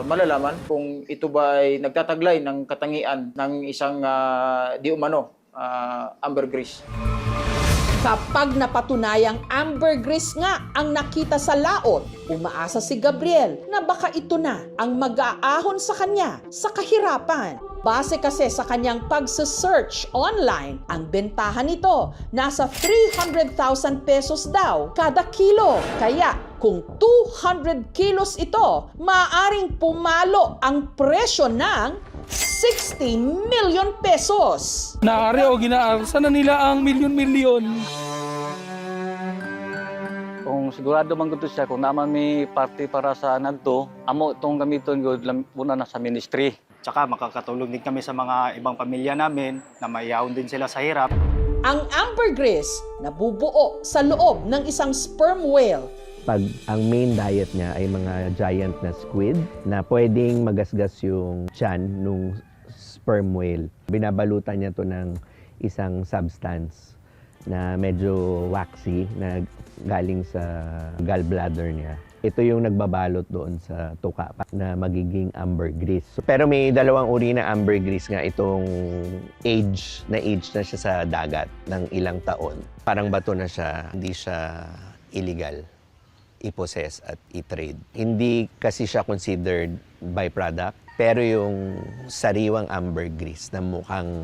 malalaman kung ito ba ay nagtataglay ng katangian ng isang di umano ambergris. Kapag napatunayang ambergris nga ang nakita sa laot, umaasa si Gabriel na baka ito na ang mag-aahon sa kanya sa kahirapan. Base kasi sa kanyang pagsa-search online, ang bentahan nito nasa 300,000 pesos daw kada kilo. Kaya kung 200 kilos ito, maaaring pumalo ang presyo ng 60 million pesos. Naari o ginaar, sana nila ang milyon-milyon. Kung sigurado man gusto siya, kung naman may party para sa nagto, amo itong gamiton gud muna na sa ministry. Tsaka makakatulong din kami sa mga ibang pamilya namin na mayaon din sila sa hirap. Ang ambergris nabubuo sa loob ng isang sperm whale. Pag ang main diet niya ay mga giant na squid na pwedeng magasgas yung tiyan nung sperm whale. Binabalutan niya to ng isang substance na medyo waxy na galing sa gallbladder niya. Ito yung nagbabalot doon sa tuka na magiging ambergris. Pero may dalawang uri na ambergris nga itong age na siya sa dagat ng ilang taon. Parang bato na siya, hindi siya illegal i-possess at i-trade. Hindi kasi siya considered byproduct, pero yung sariwang ambergris na mukhang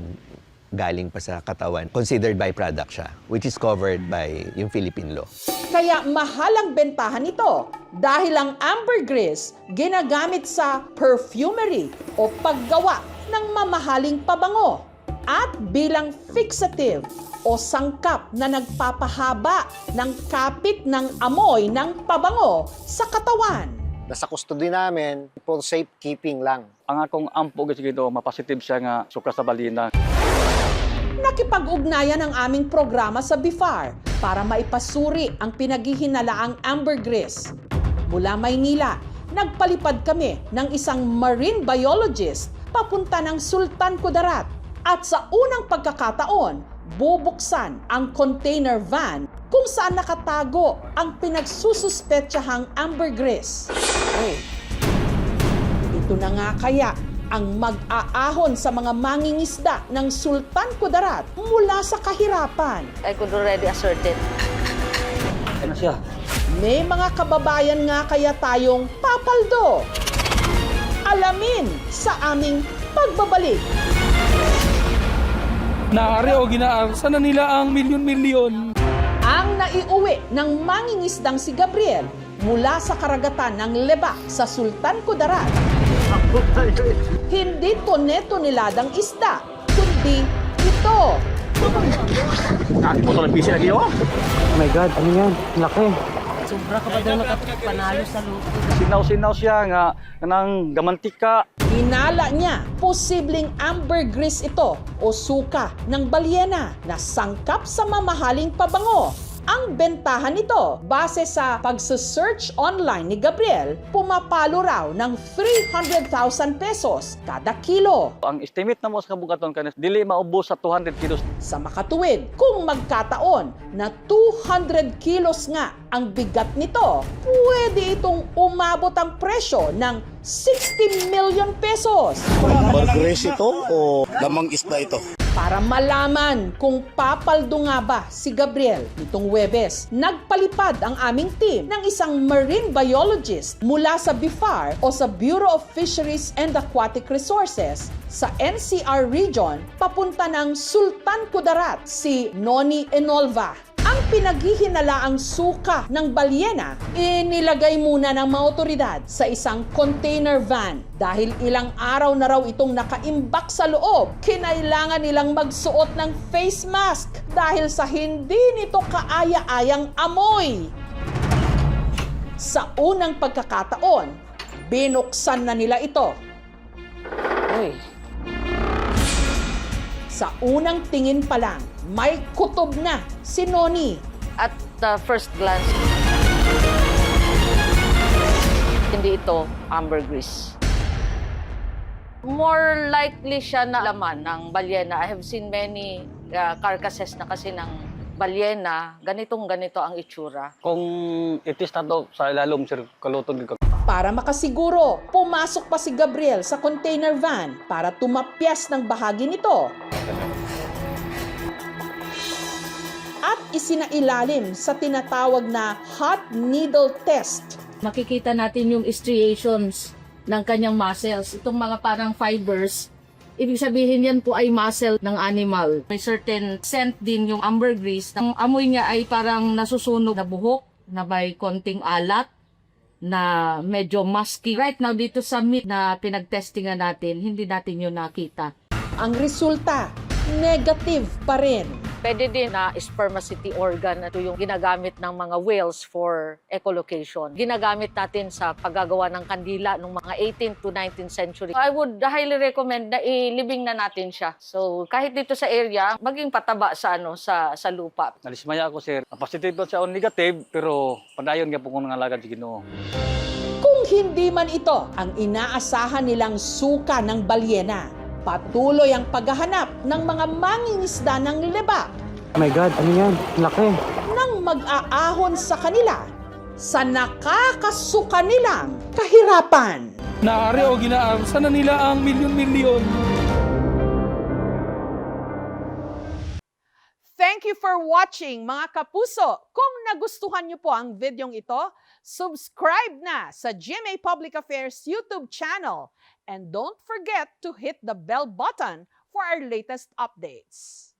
galing pa sa katawan, considered byproduct siya, which is covered by yung Philippine law. Kaya mahal ang bentahan nito dahil ang ambergris ginagamit sa perfumery o paggawa ng mamahaling pabango at bilang fixative o sangkap na nagpapahaba ng kapit ng amoy ng pabango sa katawan. Nasa custody namin for safekeeping lang. Ang akong ampo kasi gito, mapositive siya nga suka sa balina. Nakipag-ugnayan ang aming programa sa BIFAR para maipasuri ang pinaghihinalaang ambergris. Mula Maynila, nagpalipad kami ng isang marine biologist papunta ng Sultan Kudarat. At sa unang pagkakataon, bubuksan ang container van kung saan nakatago ang pinagsususpetsahang ambergris. Ito na nga kaya ang mag-aahon sa mga mangingisda ng Sultan Kudarat mula sa kahirapan. I could already ascertain. Ano siya? May mga kababayan nga kaya tayong papaldo. Alamin sa aming pagbabalik. Naari o ginaar, sana nila ang milyon-milyon. Ang naiuwi ng mangingisdang si Gabriel mula sa karagatan ng Lebak sa Sultan Kudarat. Hindi toneladang isda, kundi ito. Nakakipotol ang pisi lagi, oh. Oh my God, ano yan? Laki. Sobra ka ba daw nakapanalos sa luto? Sinaw-sinaw siya nga ng gamantika. Hinala niya, posibleng ambergris ito o suka ng balyena na sangkap sa mamahaling pabango. Ang bentahan nito, base sa pagsa-search online ni Gabriel, pumapalo raw ng 300,000 pesos kada kilo. Ang estimate na mo sa kabugaton kanis, dili maubos sa 200 kilos. Sa makatuwid, kung magkataon na 200 kilos nga ang bigat nito, pwede itong umabot ang presyo ng 60 million pesos. Ambergris ito o lamang isda ito? Para malaman kung papaldo nga ba si Gabriel nitong Huwebes, nagpalipad ang aming team ng isang marine biologist mula sa BIFAR o sa Bureau of Fisheries and Aquatic Resources sa NCR region papunta ng Sultan Kudarat, si Noni Enolva. Ang pinaghihinalaang suka ng balyena, inilagay muna ng mga otoridad sa isang container van. Dahil ilang araw na raw itong nakaimbak sa loob, kinailangan nilang magsuot ng face mask dahil sa hindi nito kaaya-ayang amoy. Sa unang pagkakataon, binuksan na nila ito. Sa unang tingin pa lang, may kutob na si Noni. At first glance, hindi ito ambergris. More likely siya na laman ng balyena. I have seen many carcasses na kasi ng balyena. Ganito ang itsura. Kung itis na to sa ilalom, sir, kalutog ka. Para makasiguro, pumasok pa si Gabriel sa container van para tumapyas ng bahagi nito. At isinailalim sa tinatawag na hot needle test. Makikita natin yung striations ng kanyang muscles. Itong mga parang fibers, ibig sabihin yan po ay muscle ng animal. May certain scent din yung ambergris. Ang amoy niya ay parang nasusunog na buhok na may konting alat na medyo musky. Right now dito sa meat na pinagtestingan natin, hindi natin yun nakita. Ang resulta, negative pa rin. Pwede din na spermaceti organ. Ito yung ginagamit ng mga whales for echolocation. Ginagamit natin sa paggagawa ng kandila noong mga 18th to 19th century. I would highly recommend na ilibing na natin siya. So kahit dito sa area, maging pataba sa sa lupa. Nalismaya ako, sir. Positive siya o negative, pero padayon nga po kung nangalagad si Ginoo. Kung hindi man ito ang inaasahan nilang suka ng balyena, Patuloy ang paghahanap ng mga mangingisda ng lebak Oh my God, ano yan? Laki. nang mag-aahon sa kanila sa nakakasuka nilang kahirapan. Naari o ginaang, sana nila ang milyon-milyon. Thank you for watching, mga kapuso. Kung nagustuhan niyo po ang videong ito, subscribe na sa GMA Public Affairs YouTube channel. And don't forget to hit the bell button for our latest updates.